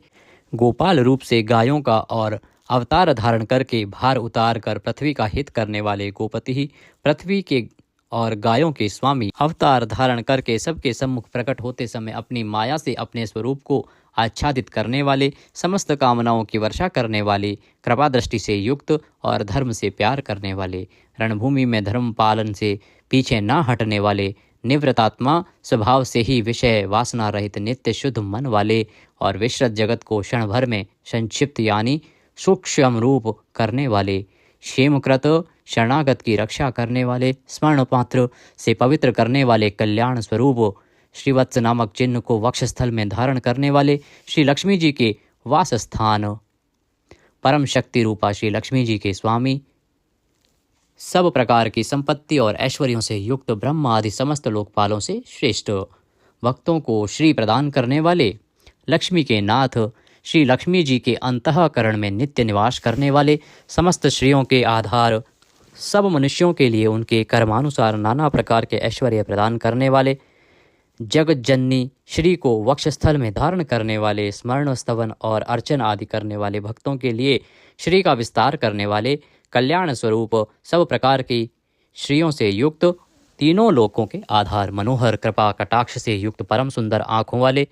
गोपाल रूप से गायों का और अवतार धारण करके भार उतार कर पृथ्वी का हित करने वाले गोपति पृथ्वी के और गायों के स्वामी अवतार धारण करके सबके सम्मुख प्रकट होते समय अपनी माया से अपने स्वरूप को आच्छादित करने वाले, समस्त कामनाओं की वर्षा करने वाले, कृपा दृष्टि से युक्त और धर्म से प्यार करने वाले, रणभूमि में धर्म पालन से पीछे न हटने वाले, निवृत्तात्मा स्वभाव से ही विषय वासना रहित नित्य शुद्ध मन वाले और विश्रत जगत को क्षण भर में संक्षिप्त यानी सूक्ष्म रूप करने वाले, क्षेमकृत शरणागत की रक्षा करने वाले, स्वर्ण पात्र से पवित्र करने वाले, कल्याण स्वरूप श्रीवत्स नामक चिन्ह को वक्षस्थल में धारण करने वाले, श्री लक्ष्मी जी के वास स्थान परम शक्ति रूपा श्री लक्ष्मी जी के स्वामी, सब प्रकार की संपत्ति और ऐश्वर्यों से युक्त ब्रह्मा आदि समस्त लोकपालों से श्रेष्ठ, भक्तों को श्री प्रदान करने वाले, लक्ष्मी के नाथ श्री लक्ष्मी जी के अंतःकरण में नित्य निवास करने वाले, समस्त श्रियों के आधार, सब मनुष्यों के लिए उनके कर्मानुसार नाना प्रकार के ऐश्वर्य प्रदान करने वाले, जगत जननी श्री को वक्षस्थल में धारण करने वाले, स्मरण स्तवन और अर्चन आदि करने वाले भक्तों के लिए श्री का विस्तार करने वाले, कल्याण स्वरूप सब प्रकार की श्रियों से युक्त, तीनों लोकों के आधार, मनोहर कृपा कटाक्ष से युक्त, परम सुंदर आँखों वाले,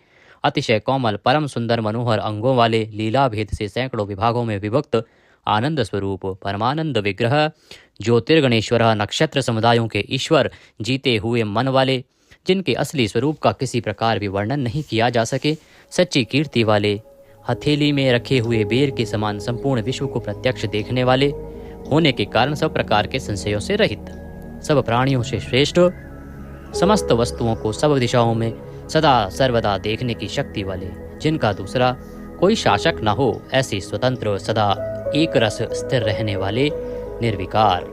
अतिशय कोमल परम सुंदर मनोहर अंगों वाले, लीला भेद से सैकड़ों विभागों में विभक्त, आनंद स्वरूप परमानंद विग्रह, ज्योतिर्गणेश्वर नक्षत्र समुदायों के ईश्वर, जीते हुए मन वाले, जिनके असली स्वरूप का किसी प्रकार भी वर्णन नहीं किया जा सके, सच्ची कीर्ति वाले, हथेली में रखे हुए बेर के समान संपूर्ण विश्व को प्रत्यक्ष देखने वाले होने के कारण सब प्रकार के संशयों से रहित, सब प्राणियों से श्रेष्ठ, समस्त वस्तुओं को सब दिशाओं में सदा सर्वदा देखने की शक्ति वाले, जिनका दूसरा कोई शासक न हो, ऐसे स्वतंत्र सदा एक रस स्थिर रहने वाले, निर्विकार,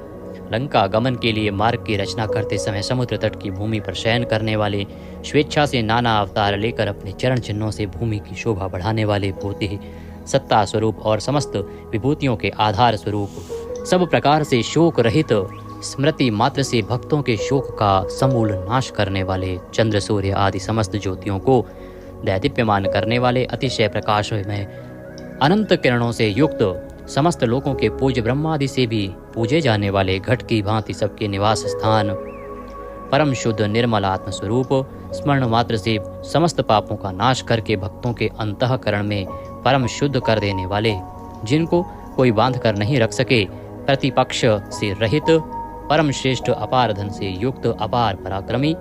लंका गमन के लिए मार्ग की रचना करते समय समुद्र तट की भूमि पर शयन करने वाले, स्वेच्छा से नाना अवतार लेकर अपने चरण चिन्हों से भूमि की शोभा बढ़ाने वाले, भूति सत्ता स्वरूप और समस्त विभूतियों के आधार स्वरूप, सब प्रकार से शोक रहित, स्मृति मात्र से भक्तों के शोक का समूल नाश करने वाले, चंद्र सूर्य आदि समस्त ज्योतियों को दैदीप्यमान करने वाले, अतिशय प्रकाश में अनंत किरणों से युक्त, समस्त लोकों के पूज्य ब्रह्मादि से भी पूजे जाने वाले, घट की भांति सबके निवास स्थान, परम शुद्ध निर्मल आत्म स्वरूप, स्मरण मात्र से समस्त पापों का नाश करके भक्तों के अंतःकरण में परम शुद्ध कर देने वाले, जिनको कोई बांध कर नहीं रख सके, प्रतिपक्ष से रहित, परम श्रेष्ठ अपार धन से युक्त, अपार पराक्रमी,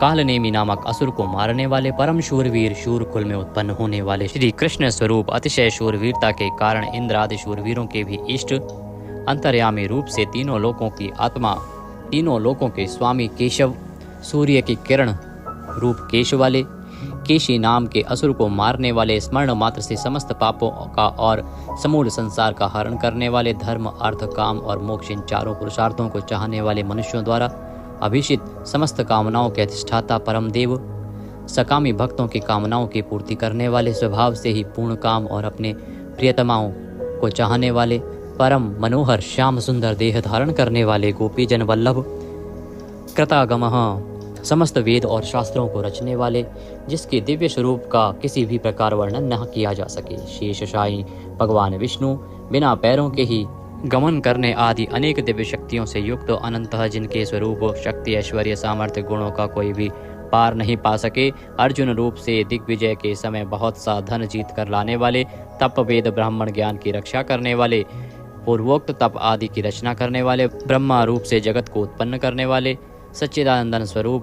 कालनेमी नामक असुर को मारने वाले, परम शूरवीर, शूरकुल में उत्पन्न होने वाले श्री कृष्ण स्वरूप, अतिशय शूरवीरता के कारण इंद्र आदि शूरवीरों के भी इष्ट, अंतर्यामी रूप से तीनों लोकों की आत्मा, तीनों लोकों के स्वामी केशव, सूर्य की किरण रूप केश वाले, केशी नाम के असुर को मारने वाले, स्मरण मात्र से समस्त पापों का और समूल संसार का हरण करने वाले, धर्म अर्थ काम और मोक्ष इन चारों पुरुषार्थों को चाहने वाले मनुष्यों द्वारा अभिषित, समस्त कामनाओं के अधिष्ठाता परम देव, सकामी भक्तों की कामनाओं की पूर्ति करने वाले, स्वभाव से ही पूर्ण काम और अपने प्रियतमाओं को चाहने वाले, परम मनोहर श्याम सुंदर देह धारण करने वाले, गोपीजन वल्लभ, कृतागमः, समस्त वेद और शास्त्रों को रचने वाले, जिसके दिव्य स्वरूप का किसी भी प्रकार वर्णन न किया जा सके, शेषशायी भगवान विष्णु, बिना पैरों के ही गमन करने आदि अनेक दिव्य शक्तियों से युक्त, अनंतः जिनके स्वरूप शक्ति ऐश्वर्य सामर्थ्य गुणों का कोई भी पार नहीं पा सके, अर्जुन रूप से दिग्विजय के समय बहुत सा धन जीत कर लाने वाले, तप वेद ब्राह्मण ज्ञान की रक्षा करने वाले, पूर्वोक्त तप आदि की रचना करने वाले, ब्रह्मा रूप से जगत को उत्पन्न करने वाले, सच्चिदानंदन स्वरूप,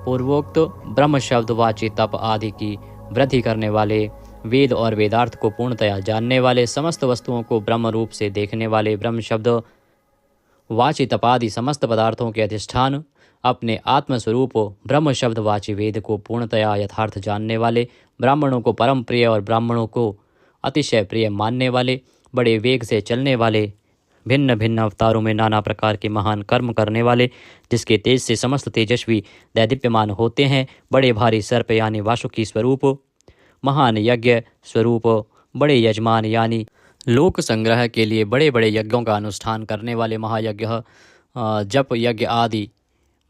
पूर्वोक्त ब्रह्म शब्द वाची तप आदि की वृद्धि करने वाले, वेद और वेदार्थ को पूर्णतया जानने वाले, समस्त वस्तुओं को ब्रह्म रूप से देखने वाले, ब्रह्म शब्द वाची तपादि समस्त पदार्थों के अधिष्ठान, अपने आत्मस्वरूप ब्रह्म शब्द वाची वेद को पूर्णतया यथार्थ जानने वाले, ब्राह्मणों को परम प्रिय और ब्राह्मणों को अतिशय प्रिय मानने वाले, बड़े वेग से चलने वाले, भिन्न भिन्न अवतारों में नाना प्रकार के महान कर्म करने वाले, जिसके तेज से समस्त तेजस्वी दैदीप्यमान होते हैं, बड़े भारी सर्प यानी वासुकी स्वरूप, महान यज्ञ स्वरूप, बड़े यजमान यानी लोक संग्रह के लिए बड़े बड़े यज्ञों का अनुष्ठान करने वाले, महायज्ञ जप यज्ञ आदि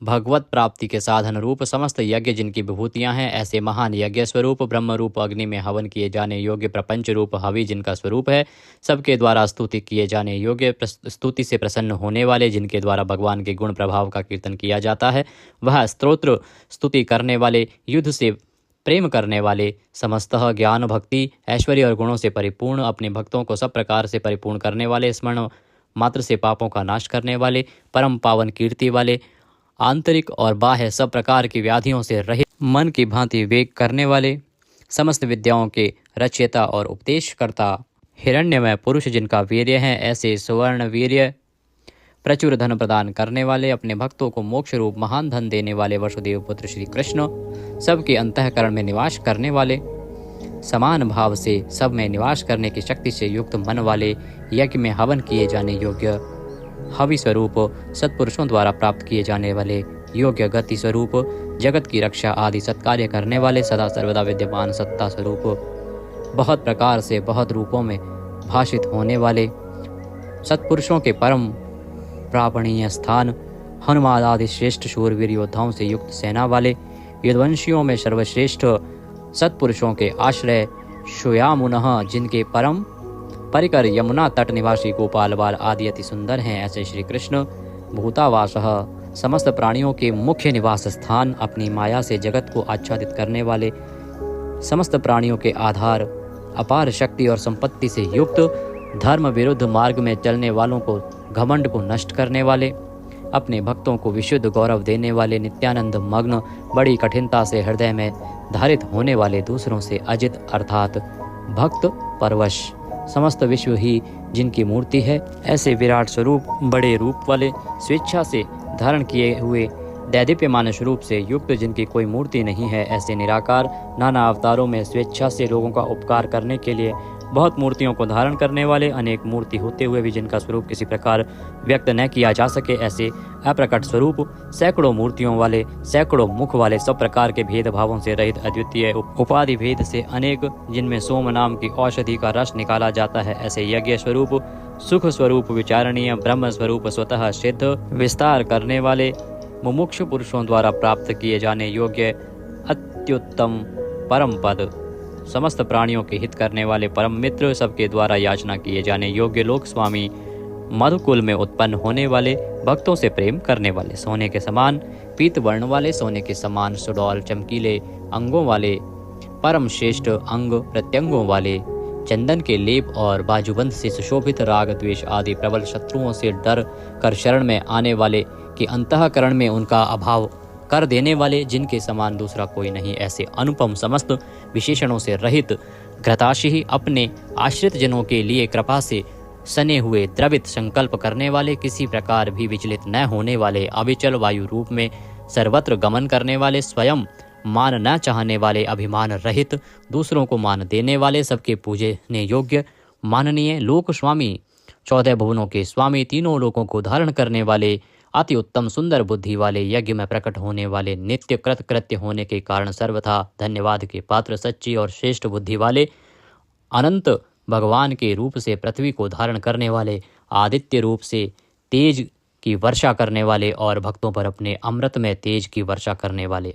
भगवत प्राप्ति के साधन रूप समस्त यज्ञ जिनकी विभूतियां हैं, ऐसे महान यज्ञ स्वरूप ब्रह्म रूप अग्नि में हवन किए जाने योग्य प्रपंच रूप हवि जिनका स्वरूप है, सबके द्वारा स्तुति किए जाने योग्य स्तुति से प्रसन्न होने वाले जिनके द्वारा भगवान के गुण प्रभाव का कीर्तन किया जाता है, वह स्तोत्र स्तुति करने वाले, युद्ध से प्रेम करने वाले, समस्तः ज्ञान भक्ति ऐश्वर्य और गुणों से परिपूर्ण, अपने भक्तों को सब प्रकार से परिपूर्ण करने वाले, स्मरण मात्र से पापों का नाश करने वाले, परम पावन कीर्ति वाले, आंतरिक और बाह्य सब प्रकार की व्याधियों से रहित, मन की भांति विवेक करने वाले, समस्त विद्याओं के रचयिता और उपदेशकर्ता, हिरण्यमय पुरुष जिनका वीर्य है, ऐसे सुवर्ण वीर्य प्रचुर धन प्रदान करने वाले, अपने भक्तों को मोक्ष रूप महान धन देने वाले वसुदेव पुत्र श्री कृष्ण, सबके अंतःकरण में निवास करने वाले, समान भाव से सब में निवास करने की शक्ति से युक्त मन वाले, यज्ञ में हवन किए जाने योग्य हवि स्वरूप, सत्पुरुषों द्वारा प्राप्त किए जाने वाले योग्य गति स्वरूप, जगत की रक्षा आदि सत्कार्य करने वाले, सदा सर्वदा विद्यमान सत्ता स्वरूप, बहुत प्रकार से बहुत रूपों में भाषित होने वाले, सत्पुरुषों के परम प्रापणीय स्थान, हनुमान आदि श्रेष्ठ शूरवीर योद्धाओं से युक्त सेना वाले, यदुवंशियों में सर्वश्रेष्ठ सत्पुरुषों के आश्रय, श्यामुनः जिनके परम परिकर यमुना तट निवासी गोपाल बाल आदि अति सुंदर हैं, ऐसे श्री कृष्ण भूतावासः समस्त प्राणियों के मुख्य निवास स्थान, अपनी माया से जगत को आच्छादित करने वाले, समस्त प्राणियों के आधार, अपार शक्ति और संपत्ति से युक्त, धर्म विरुद्ध मार्ग में चलने वालों को घमंड को नष्ट करने वाले, अपने भक्तों को विशुद्ध गौरव देने वाले, नित्यानंद मग्न, बड़ी कठिनता से हृदय में धारित होने वाले, दूसरों से अजित अर्थात भक्त परवश, समस्त विश्व ही जिनकी मूर्ति है, ऐसे विराट स्वरूप बड़े रूप वाले, स्वेच्छा से धारण किए हुए दैदीप्यमान स्वरूप से युक्त जिनकी कोई मूर्ति नहीं है, ऐसे निराकार नाना अवतारों में स्वेच्छा से लोगों का उपकार करने के लिए बहुत मूर्तियों को धारण करने वाले, अनेक मूर्ति होते हुए भी जिनका स्वरूप किसी प्रकार व्यक्त न किया जा सके, ऐसे अप्रकट स्वरूप सैकड़ों मूर्तियों वाले, सैकड़ों मुख वाले, सब प्रकार के भेदभावों से रहित, अद्वितीय उपाधि भेद से अनेक, जिनमें सोम नाम की औषधि का रस निकाला जाता है, ऐसे यज्ञ स्वरूप, सुख स्वरूप, विचारणीय ब्रह्म स्वरूप, स्वतः सिद्ध, विस्तार करने वाले, मुमुक्षु पुरुषों द्वारा प्राप्त किए जाने योग्य अत्युत्तम परम पद, समस्त प्राणियों के हित करने वाले परम मित्र, सबके द्वारा याचना किए जाने योग्य लोक स्वामी, मधुकुल में उत्पन्न होने वाले, भक्तों से प्रेम करने वाले, सोने के समान पीत वर्ण वाले, सोने के समान सुडौल चमकीले अंगों वाले, परम श्रेष्ठ अंग प्रत्यंगों वाले, चंदन के लेप और बाजूबंद से सुशोभित, राग द्वेष आदि प्रबल शत्रुओं से डर कर शरण में आने वाले, कि अंतःकरण में उनका अभाव कर देने वाले, जिनके समान दूसरा कोई नहीं, ऐसे अनुपम समस्त विशेषणों से रहित, घृताशी अपने आश्रित जनों के लिए कृपा से सने हुए, द्रवित संकल्प करने वाले, किसी प्रकार भी विचलित न होने वाले, अविचल वायु रूप में सर्वत्र गमन करने वाले, स्वयं मान न चाहने वाले, अभिमान रहित, दूसरों को मान देने वाले, सबके पूजने योग्य माननीय लोक स्वामी, 14 भुवनों के स्वामी, तीनों लोकों को धारण करने वाले, अति उत्तम सुंदर बुद्धि वाले, यज्ञ में प्रकट होने वाले, नित्य कृत कृत्य होने के कारण सर्वथा धन्यवाद के पात्र, सच्ची और श्रेष्ठ बुद्धि वाले, अनंत भगवान के रूप से पृथ्वी को धारण करने वाले, आदित्य रूप से तेज की वर्षा करने वाले और भक्तों पर अपने अमृत में तेज की वर्षा करने वाले,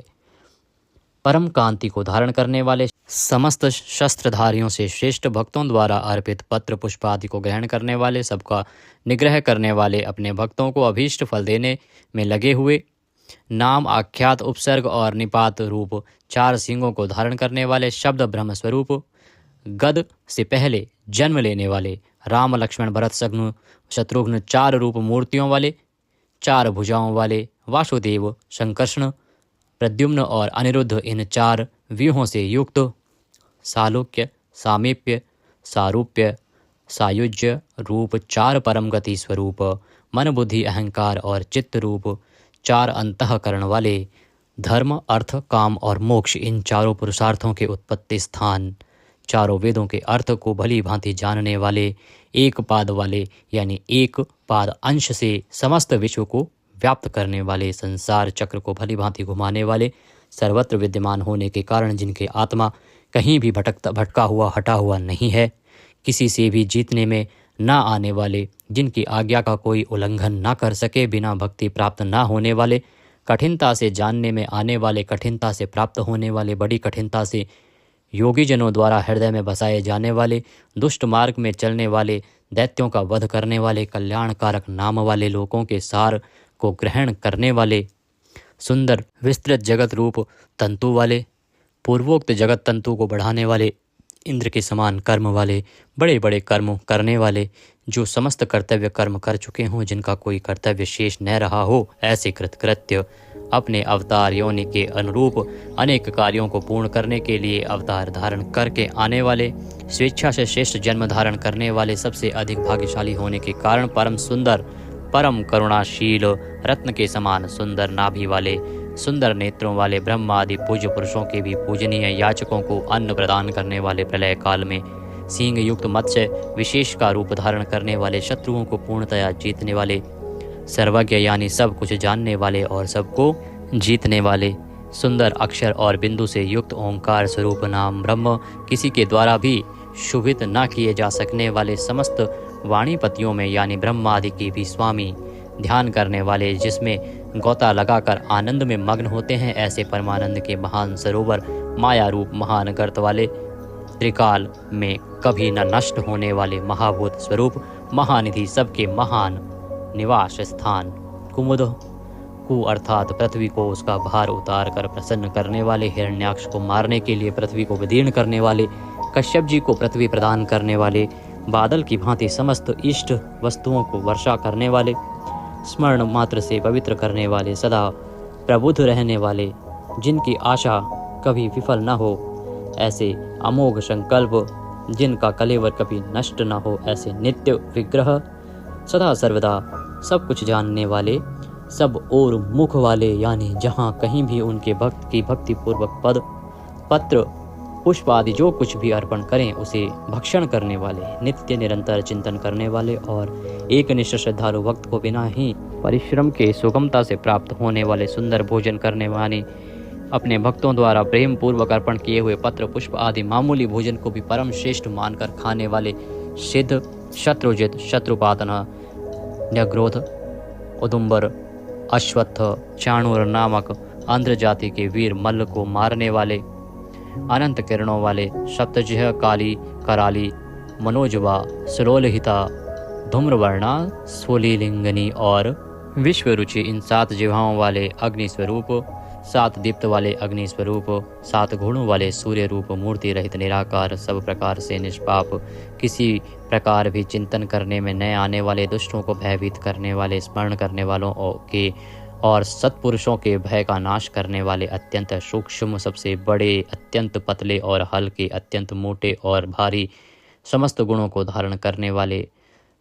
परम कांति को धारण करने वाले, समस्त शस्त्रधारियों से श्रेष्ठ, भक्तों द्वारा अर्पित पत्र पुष्प आदि को ग्रहण करने वाले, सबका निग्रह करने वाले, अपने भक्तों को अभीष्ट फल देने में लगे हुए, नाम आख्यात उपसर्ग और निपात रूप 4 सिंगों को धारण करने वाले, शब्द ब्रह्म स्वरूप, गद से पहले जन्म लेने वाले, राम लक्ष्मण भरत शत्रुघ्न 4 रूप मूर्तियों वाले, 4 भुजाओं वाले, वासुदेव संकर्षण प्रद्युम्न और अनिरुद्ध, इन 4 व्यूहों से युक्त, सालोक्य सामीप्य सारूप्य सायुज्य रूप 4 परम गति स्वरूप, मन बुद्धि अहंकार और चित्त रूप 4 अंतःकरण वाले, धर्म अर्थ काम और मोक्ष, इन 4 पुरुषार्थों के उत्पत्ति स्थान, 4 वेदों के अर्थ को भली भांति जानने वाले, एक पाद वाले यानी एक पाद अंश से समस्त विश्व को व्याप्त करने वाले, संसार चक्र को भली भांति घुमाने वाले, सर्वत्र विद्यमान होने के कारण जिनके आत्मा कहीं भी भटका हुआ हटा हुआ नहीं है, किसी से भी जीतने में न आने वाले, जिनकी आज्ञा का कोई उल्लंघन न कर सके, बिना भक्ति प्राप्त न होने वाले, कठिनता से जानने में आने वाले, कठिनता से प्राप्त होने वाले, बड़ी कठिनता से योगी जनों द्वारा हृदय में बसाए जाने वाले, दुष्ट मार्ग में चलने वाले, दैत्यों का वध करने वाले, कल्याणकारक नाम वाले, लोगों के सार को ग्रहण करने वाले, सुंदर विस्तृत जगत रूप तंतु वाले, पूर्वोक्त जगत तंतु को बढ़ाने वाले, इंद्र के समान कर्म वाले, बड़े बड़े कर्म करने वाले, जो समस्त कर्तव्य कर्म कर चुके हों, जिनका कोई कर्तव्य शेष न रहा हो, ऐसे कृतकृत्य अपने अवतार योनि के अनुरूप अनेक कार्यों को पूर्ण करने के लिए अवतार धारण करके आने वाले, स्वेच्छा से श्रेष्ठ जन्म धारण करने वाले, सबसे अधिक भाग्यशाली होने के कारण परम सुंदर, परम करुणाशील, रत्न के समान सुंदर नाभि वाले, सुंदर नेत्रों वाले, ब्रह्म आदि पूज्य पुरुषों के भी पूजनीय याचकों को अन्न प्रदान करने वाले, प्रलय काल में सींग युक्त मत्स्य विशेष का रूप धारण करने वाले, शत्रुओं को पूर्णतया जीतने वाले, सर्वज्ञ यानी सब कुछ जानने वाले और सबको जीतने वाले, सुंदर अक्षर और बिंदु से युक्त ओंकार स्वरूप नाम ब्रह्म, किसी के द्वारा भी शुभित न किए जा सकने वाले, समस्त वाणीपतियों में यानी ब्रह्म आदि के भी स्वामी, ध्यान करने वाले, जिसमें गोता लगाकर आनंद में मग्न होते हैं, ऐसे परमानंद के महान सरोवर, माया रूप महान गर्त वाले, त्रिकाल में कभी न नष्ट होने वाले महाभूत स्वरूप, महानिधि, सबके महान निवास स्थान, कुमुद कु अर्थात पृथ्वी को उसका भार उतार कर प्रसन्न करने वाले, हिरण्याक्ष को मारने के लिए पृथ्वी को विदीर्ण करने वाले, कश्यप जी को पृथ्वी प्रदान करने वाले, बादल की भांति समस्त इष्ट वस्तुओं को वर्षा करने वाले, स्मरण मात्र से पवित्र करने वाले, सदा प्रबुद्ध रहने वाले, जिनकी आशा कभी विफल न हो, ऐसे अमोघ संकल्प, जिनका कलेवर कभी नष्ट न हो, ऐसे नित्य विग्रह, सदा सर्वदा सब कुछ जानने वाले, सब और मुख वाले, यानी जहाँ कहीं भी उनके भक्त की भक्ति पूर्वक पद, पत्र, पुष्प आदि जो कुछ भी अर्पण करें उसे भक्षण करने वाले, नित्य निरंतर चिंतन करने वाले और एक निष्ठ श्रद्धालु भक्त को बिना ही परिश्रम के सुगमता से प्राप्त होने वाले, सुंदर भोजन करने वाले, अपने भक्तों द्वारा प्रेम पूर्वक अर्पण किए हुए पत्र पुष्प आदि मामूली भोजन को भी परम श्रेष्ठ मानकर खाने वाले, सिद्ध, शत्रुजित, शत्रुपातन, न्यग्रोध, उदुम्बर, अश्वत्थ, चाणूर नामक आंध्र जाति के वीर मल्ल को मारने वाले, अनंत किरणों वाले, सप्तजिह, काली, कराली, मनोजवा, सुलोलहिता, धूम्रवर्णा, स्वलीलिंगनी और विश्वरुचि, इन 7 जिह्वाओं वाले अग्नि स्वरूप, 7 दीप्त वाले अग्नि स्वरूप, 7 गुणों वाले सूर्य रूप, मूर्ति रहित निराकार, सब प्रकार से निष्पाप, किसी प्रकार भी चिंतन करने में न आने वाले, दुष्टों को भयभीत करने वाले, स्मरण करने वालों के और सत्पुरुषों के भय का नाश करने वाले, अत्यंत सूक्ष्म, सबसे बड़े, अत्यंत पतले और हल्के, अत्यंत मोटे और भारी, समस्त गुणों को धारण करने वाले,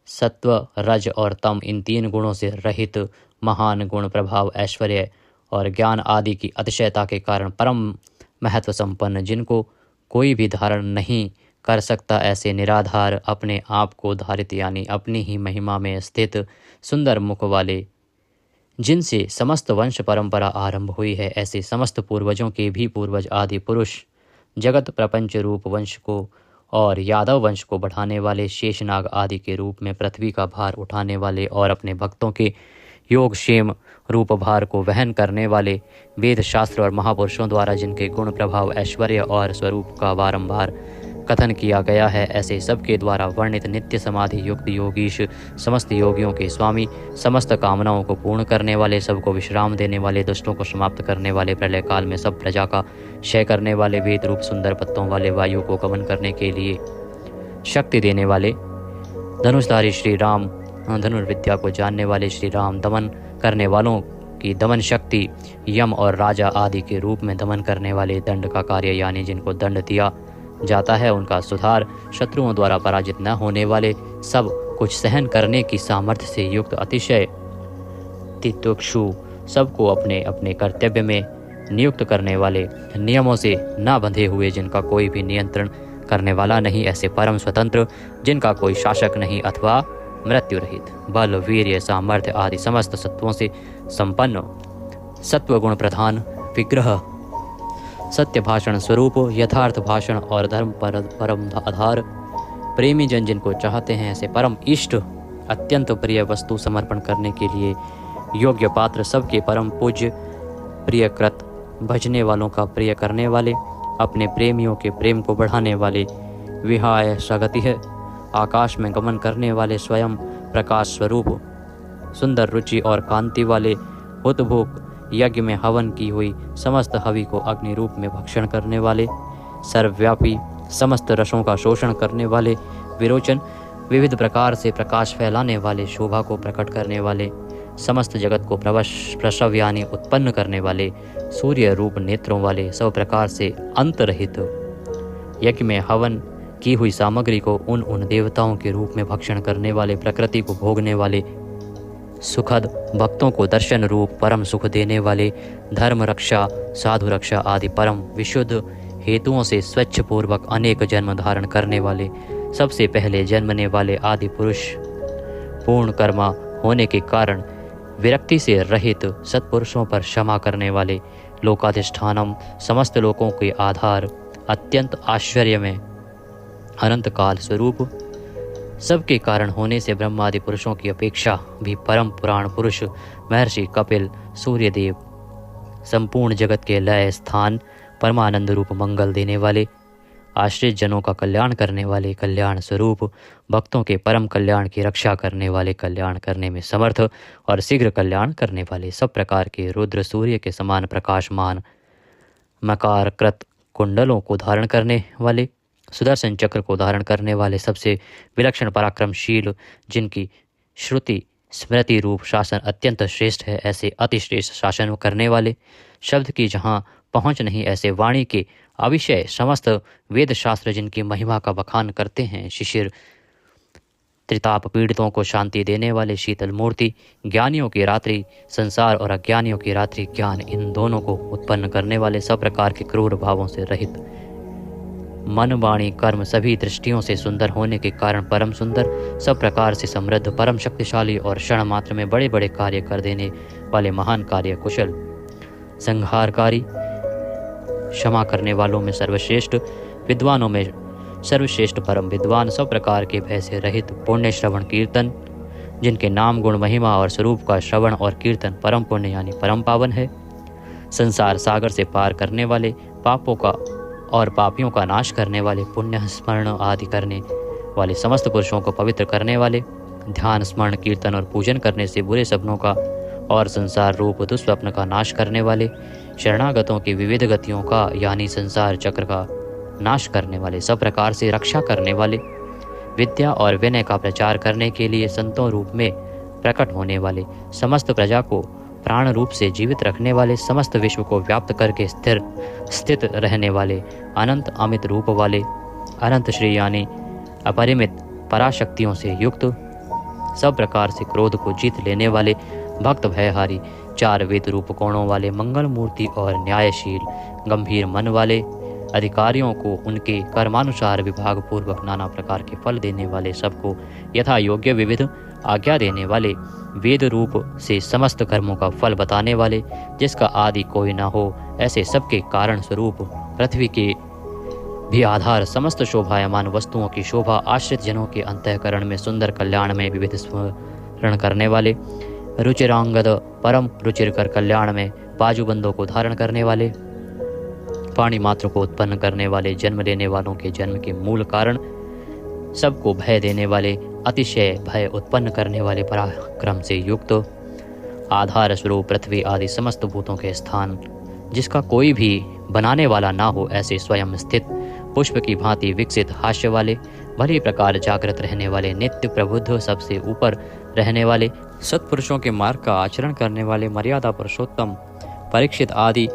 सत्व, रज और तम, इन 3 गुणों से रहित, महान गुण, प्रभाव, ऐश्वर्य और ज्ञान आदि की अतिशयता के कारण परम महत्व संपन्न, जिनको कोई भी धारण नहीं कर सकता, ऐसे निराधार, अपने आप को धारित यानी अपनी ही महिमा में स्थित, सुंदर मुख वाले, जिनसे समस्त वंश परंपरा आरंभ हुई है, ऐसे समस्त पूर्वजों के भी पूर्वज आदि पुरुष, जगत प्रपंच रूप वंश को और यादव वंश को बढ़ाने वाले, शेषनाग आदि के रूप में पृथ्वी का भार उठाने वाले और अपने भक्तों के योगक्षेम रूप भार को वहन करने वाले, वेद शास्त्र और महापुरुषों द्वारा जिनके गुण, प्रभाव, ऐश्वर्य और स्वरूप का बारंबार कथन किया गया है, ऐसे सबके द्वारा वर्णित नित्य समाधि युक्त योगीश, समस्त योगियों के स्वामी, समस्त कामनाओं को पूर्ण करने वाले, सबको विश्राम देने वाले, दुष्टों को समाप्त करने वाले, प्रलय काल में सब प्रजा का क्षय करने वाले, वेद रूप सुंदर पत्तों वाले, वायु को गमन करने के लिए शक्ति देने वाले, धनुषधारी श्री राम, धनुर्विद्या को जानने वाले श्री राम, दमन करने वालों की दमन शक्ति, यम और राजा आदि के रूप में दमन करने वाले, दंड का कार्य यानी जिनको दंड दिया जाता है उनका सुधार, शत्रुओं द्वारा पराजित न होने वाले, सब कुछ सहन करने की सामर्थ्य से युक्त, अतिशय तितिक्षु, सबको अपने अपने कर्तव्य में नियुक्त करने वाले, नियमों से न बंधे हुए, जिनका कोई भी नियंत्रण करने वाला नहीं, ऐसे परम स्वतंत्र, जिनका कोई शासक नहीं अथवा मृत्यु रहित, बल, वीर्य, सामर्थ्य आदि समस्त सत्वों से संपन्न, सत्व गुण प्रधान, विग्रह, सत्य भाषण स्वरूप, यथार्थ भाषण और धर्म परम आधार, प्रेमी जन जिनको चाहते हैं, ऐसे परम इष्ट, अत्यंत प्रिय वस्तु समर्पण करने के लिए योग्य पात्र, सबके परम पूज्य, प्रियकृत, भजने वालों का प्रिय करने वाले, अपने प्रेमियों के प्रेम को बढ़ाने वाले, विहाय सगति है, आकाश में गमन करने वाले, स्वयं प्रकाश स्वरूप, सुंदर रुचि और कांति वाले, हुतभुक, यज्ञ में हवन की हुई समस्त हवि को अग्नि रूप में भक्षण करने वाले, सर्वव्यापी, समस्त रसों का शोषण करने वाले, विरोचन, विविध प्रकार से प्रकाश फैलाने वाले, शोभा को प्रकट करने वाले, समस्त जगत को प्रसव यानी उत्पन्न करने वाले, सूर्य रूप नेत्रों वाले, सब प्रकार से अंतरहित, यज्ञ में हवन की हुई सामग्री को उन देवताओं के रूप में भक्षण करने वाले, प्रकृति को भोगने वाले, सुखद, भक्तों को दर्शन रूप परम सुख देने वाले, धर्म रक्षा, साधु रक्षा आदि परम विशुद्ध हेतुओं से स्वच्छ पूर्वक अनेक जन्म धारण करने वाले, सबसे पहले जन्मने वाले आदि पुरुष, पूर्ण कर्मा होने के कारण विरक्ति से रहित सत्पुरुषों पर क्षमा करने वाले, लोकाधिष्ठानम, समस्त लोकों के आधार, अत्यंत आश्चर्य में अनंत काल स्वरूप, सबके कारण होने से ब्रह्मादि पुरुषों की अपेक्षा भी परम पुराण पुरुष महर्षि कपिल, सूर्यदेव, संपूर्ण जगत के लय स्थान, परमानंद रूप मंगल देने वाले, आश्रित जनों का कल्याण करने वाले, कल्याण स्वरूप, भक्तों के परम कल्याण की रक्षा करने वाले, कल्याण करने में समर्थ और शीघ्र कल्याण करने वाले, सब प्रकार के रुद्र सूर्य के समान प्रकाशमान, मकार कृत कुंडलों को धारण करने वाले, सुदर्शन चक्र को धारण करने वाले, सबसे विलक्षण पराक्रमशील, जिनकी श्रुति स्मृति रूप शासन अत्यंत श्रेष्ठ है, ऐसे अतिश्रेष्ठ शासन करने वाले, शब्द की जहाँ पहुँच नहीं ऐसे वाणी के अविषय समस्त वेद शास्त्र जिनकी महिमा का बखान करते हैं, शिशिर त्रिताप पीड़ितों को शांति देने वाले, शीतल मूर्ति, ज्ञानियों की रात्रि संसार और अज्ञानियों की रात्रि ज्ञान, इन दोनों को उत्पन्न करने वाले, सब प्रकार के क्रूर भावों से रहित, मन वाणी कर्म सभी दृष्टियों से सुंदर होने के कारण परम सुंदर, सब प्रकार से समृद्ध, परम शक्तिशाली और क्षण मात्र में बड़े बड़े कार्य कर देने वाले, महान कार्य कुशल, संहारकारी, क्षमा करने वालों में सर्वश्रेष्ठ, विद्वानों में सर्वश्रेष्ठ परम विद्वान, सब प्रकार के भय से रहित, पुण्य श्रवण कीर्तन, जिनके नाम गुण महिमा और स्वरूप का श्रवण और कीर्तन परम पुण्य यानी परम पावन है, संसार सागर से पार करने वाले, पापों का और पापियों का नाश करने वाले, पुण्य स्मरण आदि करने वाले, समस्त पुरुषों को पवित्र करने वाले, ध्यान स्मरण कीर्तन और पूजन करने से बुरे सपनों का और संसार रूप दुष्स्वप्न का नाश करने वाले, शरणागतों की विविध गतियों का यानी संसार चक्र का नाश करने वाले, सब प्रकार से रक्षा करने वाले, विद्या और विनय का प्रचार करने के लिए संतों रूप में प्रकट होने वाले, समस्त प्रजा को प्राण रूप से जीवित रखने वाले, समस्त विश्व को व्याप्त करके स्थित रहने वाले, अनंत अमित रूप वाले, अनंत श्री यानी अपरिमित पराशक्तियों से युक्त, सब प्रकार से क्रोध को जीत लेने वाले, भक्त भयहारी, चार वेद रूप कोणों वाले, मंगल मूर्ति और न्यायशील, गंभीर मन वाले, अधिकारियों को उनके कर्मानुसार विभाग पूर्वक नाना प्रकार के फल देने वाले, सबको यथा योग्य विविध आज्ञा देने वाले, वेद रूप से समस्त कर्मों का फल बताने वाले, जिसका आदि कोई न हो, ऐसे सबके कारण स्वरूप, पृथ्वी के भी आधार, समस्त शोभायमान वस्तुओं की शोभा, आश्रित जनों के अंतःकरण में सुंदर, कल्याण में विविध स्मरण करने वाले, रुचिरांगद परम रुचिर कर कल्याण में बाजूबंदों को धारण करने वाले, पाणी मात्र को उत्पन्न करने वाले, जन्म लेने वालों के जन्म के मूल कारण, सबको भय देने वाले, अतिशय भय उत्पन्न करने वाले, पराक्रम से युक्त, आधार स्वरूप पृथ्वी आदि समस्त भूतों के स्थान, जिसका कोई भी बनाने वाला ना हो, ऐसे स्वयं स्थित, पुष्प की भांति विकसित, हास्य वाले, भली प्रकार जागृत रहने वाले, नित्य प्रबुद्ध, सबसे ऊपर रहने वाले, सत्पुरुषों के मार्ग का आचरण करने वाले, मर्यादा पुरुषोत्तम, परीक्षित आदि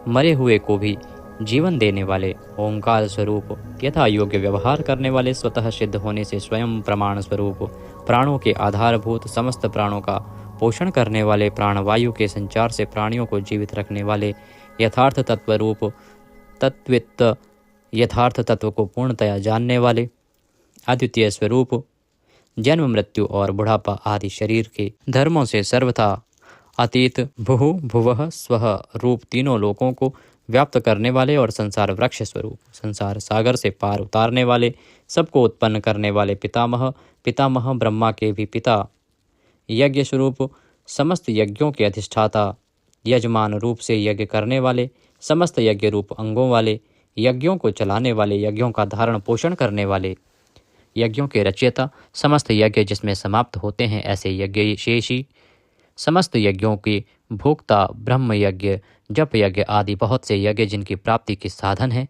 मरे हुए को भी जीवन देने वाले, ओंकार स्वरूप, यथा योग्य व्यवहार करने वाले, स्वतः सिद्ध होने से स्वयं प्रमाण स्वरूप, प्राणों के आधारभूत, समस्त प्राणों का पोषण करने वाले, प्राणवायु के संचार से प्राणियों को जीवित रखने वाले, यथार्थ तत्व रूप, तत्वित्त, यथार्थ तत्व को पूर्णतया जानने वाले, अद्वितीय स्वरूप, जन्म मृत्यु और बुढ़ापा आदि शरीर के धर्मों से सर्वथा अतीत, भुहु भुवः स्वः रूप, तीनों लोकों को व्याप्त करने वाले और संसार वृक्ष स्वरूप, संसार सागर से पार उतारने वाले, सबको उत्पन्न करने वाले, पितामह, पितामह ब्रह्मा के भी पिता, यज्ञ स्वरूप, समस्त यज्ञों के अधिष्ठाता, यजमान रूप से यज्ञ करने वाले, समस्त यज्ञ रूप अंगों वाले, यज्ञों को चलाने वाले, यज्ञों का धारण पोषण करने वाले, यज्ञों के रचयिता, समस्त यज्ञ जिसमें समाप्त होते हैं ऐसे यज्ञ शेषी, समस्त यज्ञों के भोक्ता, ब्रह्म यज्ञ, जप यज्ञ आदि बहुत से यज्ञ जिनकी प्राप्ति के साधन हैं,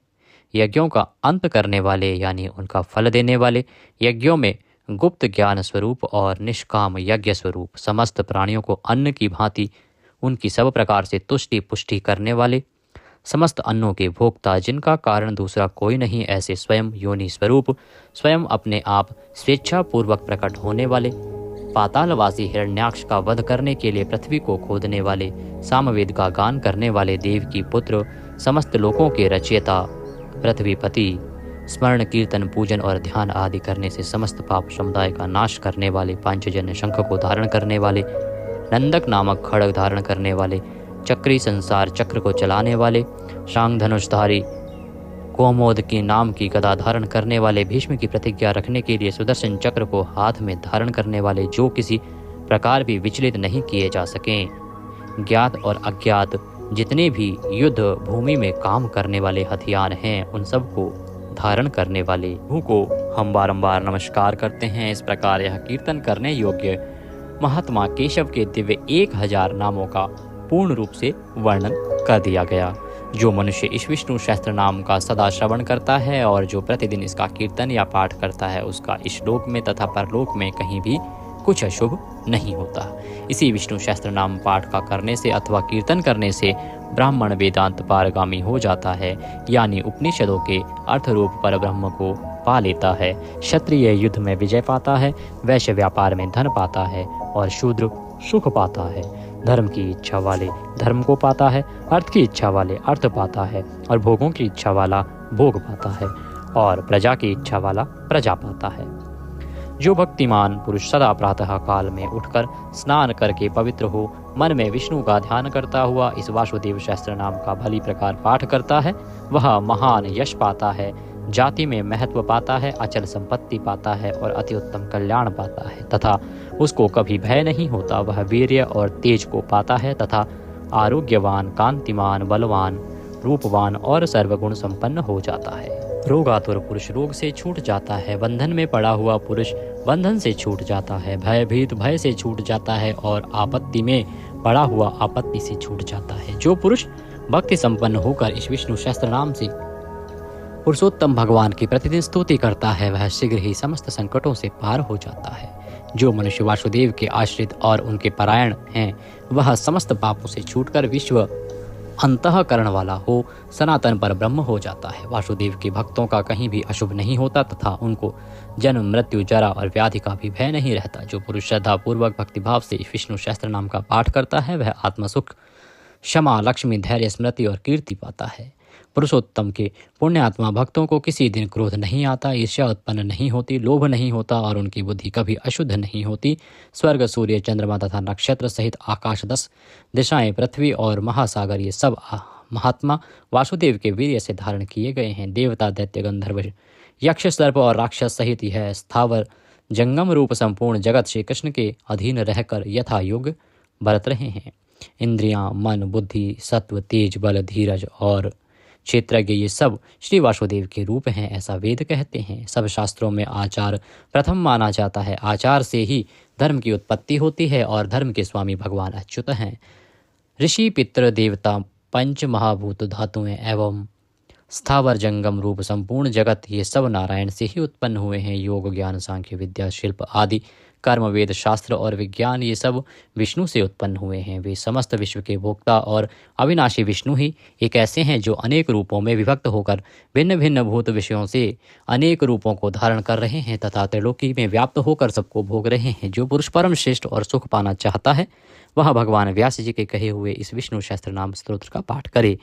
यज्ञों का अंत करने वाले यानी उनका फल देने वाले, यज्ञों में गुप्त ज्ञान स्वरूप और निष्काम यज्ञ स्वरूप, समस्त प्राणियों को अन्न की भांति उनकी सब प्रकार से तुष्टि पुष्टि करने वाले, समस्त अन्नों के भोक्ता जिनका कारण दूसरा कोई नहीं, ऐसे स्वयं योनि स्वरूप, स्वयं अपने आप स्वेच्छा पूर्वक प्रकट होने वाले, पातालवासी हिरण्याक्ष का वध करने के लिए पृथ्वी को खोदने वाले, सामवेद का गान करने वाले, देव की पुत्र, समस्त लोकों के रचयिता, पृथ्वीपति, स्मरण कीर्तन पूजन और ध्यान आदि करने से समस्त पाप समुदाय का नाश करने वाले, पांचजन्य शंख को धारण करने वाले, नंदक नामक खड्ग धारण करने वाले, चक्री संसार चक्र को चलाने वाले, शांग धनुषधारी, कोमोद की नाम की गदा धारण करने वाले, भीष्म की प्रतिज्ञा रखने के लिए सुदर्शन चक्र को हाथ में धारण करने वाले, जो किसी प्रकार भी विचलित नहीं किए जा सकें, ज्ञात और अज्ञात जितने भी युद्ध भूमि में काम करने वाले हथियार हैं उन सब को धारण करने वाले को हम बारंबार नमस्कार करते हैं। इस प्रकार यह कीर्तन करने योग्य महात्मा केशव के दिव्य 1000 नामों का पूर्ण रूप से वर्णन कर दिया गया। जो मनुष्य इस विष्णु सहस्त्र नाम का सदा श्रवण करता है और जो प्रतिदिन इसका कीर्तन या पाठ करता है, उसका इस लोक में तथा परलोक में कहीं भी कुछ अशुभ नहीं होता। इसी विष्णु सहस्त्र नाम पाठ का करने से अथवा कीर्तन करने से ब्राह्मण वेदांत पारगामी हो जाता है, यानी उपनिषदों के अर्थ रूप पर ब्रह्म को पा लेता है। क्षत्रिय युद्ध में विजय पाता है, वैश्य व्यापार में धन पाता है और शूद्र सुख पाता है। धर्म की इच्छा वाले धर्म को पाता है, अर्थ की इच्छा वाले अर्थ पाता है और भोगों की इच्छा वाला भोग पाता है और प्रजा की इच्छा वाला प्रजा पाता है। जो भक्तिमान पुरुष सदा प्रातः काल में उठकर स्नान करके पवित्र हो मन में विष्णु का ध्यान करता हुआ इस वासुदेव सहस्त्र नाम का भली प्रकार पाठ करता है, वह महान यश पाता है, जाति में महत्व पाता है, अचल संपत्ति पाता है और अति उत्तम कल्याण पाता है तथा उसको कभी भय नहीं होता। वह वीर्य और तेज को पाता है तथा आरोग्यवान, कांतिमान, बलवान, रूपवान और सर्वगुण संपन्न हो जाता है। रोगातुर पुरुष रोग से छूट जाता है, बंधन में पड़ा हुआ पुरुष बंधन से छूट जाता है, भयभीत भय से छूट जाता है और आपत्ति में पड़ा हुआ आपत्ति से छूट जाता है। जो पुरुष भक्ति संपन्न होकर इस विष्णु सहस्त्र नाम से पुरुषोत्तम भगवान की प्रतिदिन स्तुति करता है, वह शीघ्र ही समस्त संकटों से पार हो जाता है। जो मनुष्य वासुदेव के आश्रित और उनके परायण हैं, वह समस्त पापों से छूटकर विश्व अंतःकरण वाला हो सनातन पर ब्रह्म हो जाता है। वासुदेव के भक्तों का कहीं भी अशुभ नहीं होता तथा उनको जन्म, मृत्यु, जरा और व्याधि का भी भय नहीं रहता। जो पुरुष श्रद्धा पूर्वक भक्तिभाव से विष्णु सहस्त्र नाम का पाठ करता है, वह आत्मसुख, क्षमा, लक्ष्मी, धैर्य, स्मृति और कीर्ति पाता है। पुरुषोत्तम के पुण्यात्मा भक्तों को किसी दिन क्रोध नहीं आता, ईर्ष्या उत्पन्न नहीं होती, लोभ नहीं होता और उनकी बुद्धि कभी अशुद्ध नहीं होती। स्वर्ग, सूर्य, चंद्रमा तथा नक्षत्र सहित आकाश, 10 दिशाएं, पृथ्वी और महासागर, ये सब महात्मा वासुदेव के वीर्य से धारण किए गए हैं। देवता, दैत्य, गंधर्व, यक्ष, सर्प और राक्षस सहित यह स्थावर जंगम रूप संपूर्ण जगत श्री कृष्ण के अधीन रहकर यथा योग बरत रहे हैं। इंद्रियां, मन, बुद्धि, सत्व, तेज, बल, धीरज और क्षेत्रज्ञ, ये सब श्री वासुदेव के रूप हैं, ऐसा वेद कहते हैं। सब शास्त्रों में आचार प्रथम माना जाता है। आचार से ही धर्म की उत्पत्ति होती है और धर्म के स्वामी भगवान अच्युत हैं। ऋषि, पितृ, देवता, पंच महाभूत धातुएं एवं स्थावर जंगम रूप संपूर्ण जगत, ये सब नारायण से ही उत्पन्न हुए हैं। योग, ज्ञान, सांख्य, विद्या, शिल्प आदि कर्म, वेद, शास्त्र और विज्ञान, ये सब विष्णु से उत्पन्न हुए हैं। वे समस्त विश्व के भोक्ता और अविनाशी विष्णु ही एक ऐसे हैं जो अनेक रूपों में विभक्त होकर भिन्न भिन्न भूत विषयों से अनेक रूपों को धारण कर रहे हैं तथा त्रिलोकी में व्याप्त होकर सबको भोग रहे हैं। जो पुरुष परम श्रेष्ठ और सुख पाना चाहता है, वह भगवान व्यास जी के कहे हुए इस विष्णु सहस्त्र नाम स्तोत्र का पाठ करे।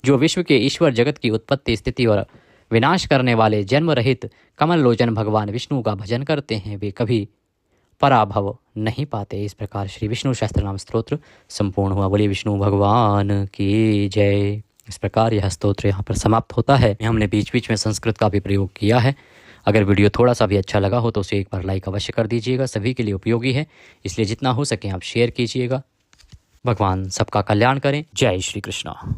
जो विश्व के ईश्वर, जगत की उत्पत्ति, स्थिति और विनाश करने वाले जन्म रहित कमल लोचन भगवान विष्णु का भजन करते हैं, वे कभी पराभव नहीं पाते। इस प्रकार श्री विष्णु सहस्त्र नाम स्तोत्र संपूर्ण हुआ। बोलिए विष्णु भगवान की जय। इस प्रकार यह स्तोत्र यहाँ पर समाप्त होता है। हमने बीच बीच में संस्कृत का भी प्रयोग किया है। अगर वीडियो थोड़ा सा भी अच्छा लगा हो तो उसे एक बार लाइक अवश्य कर दीजिएगा। सभी के लिए उपयोगी है, इसलिए जितना हो सके आप शेयर कीजिएगा। भगवान सबका कल्याण करें। जय श्री कृष्ण।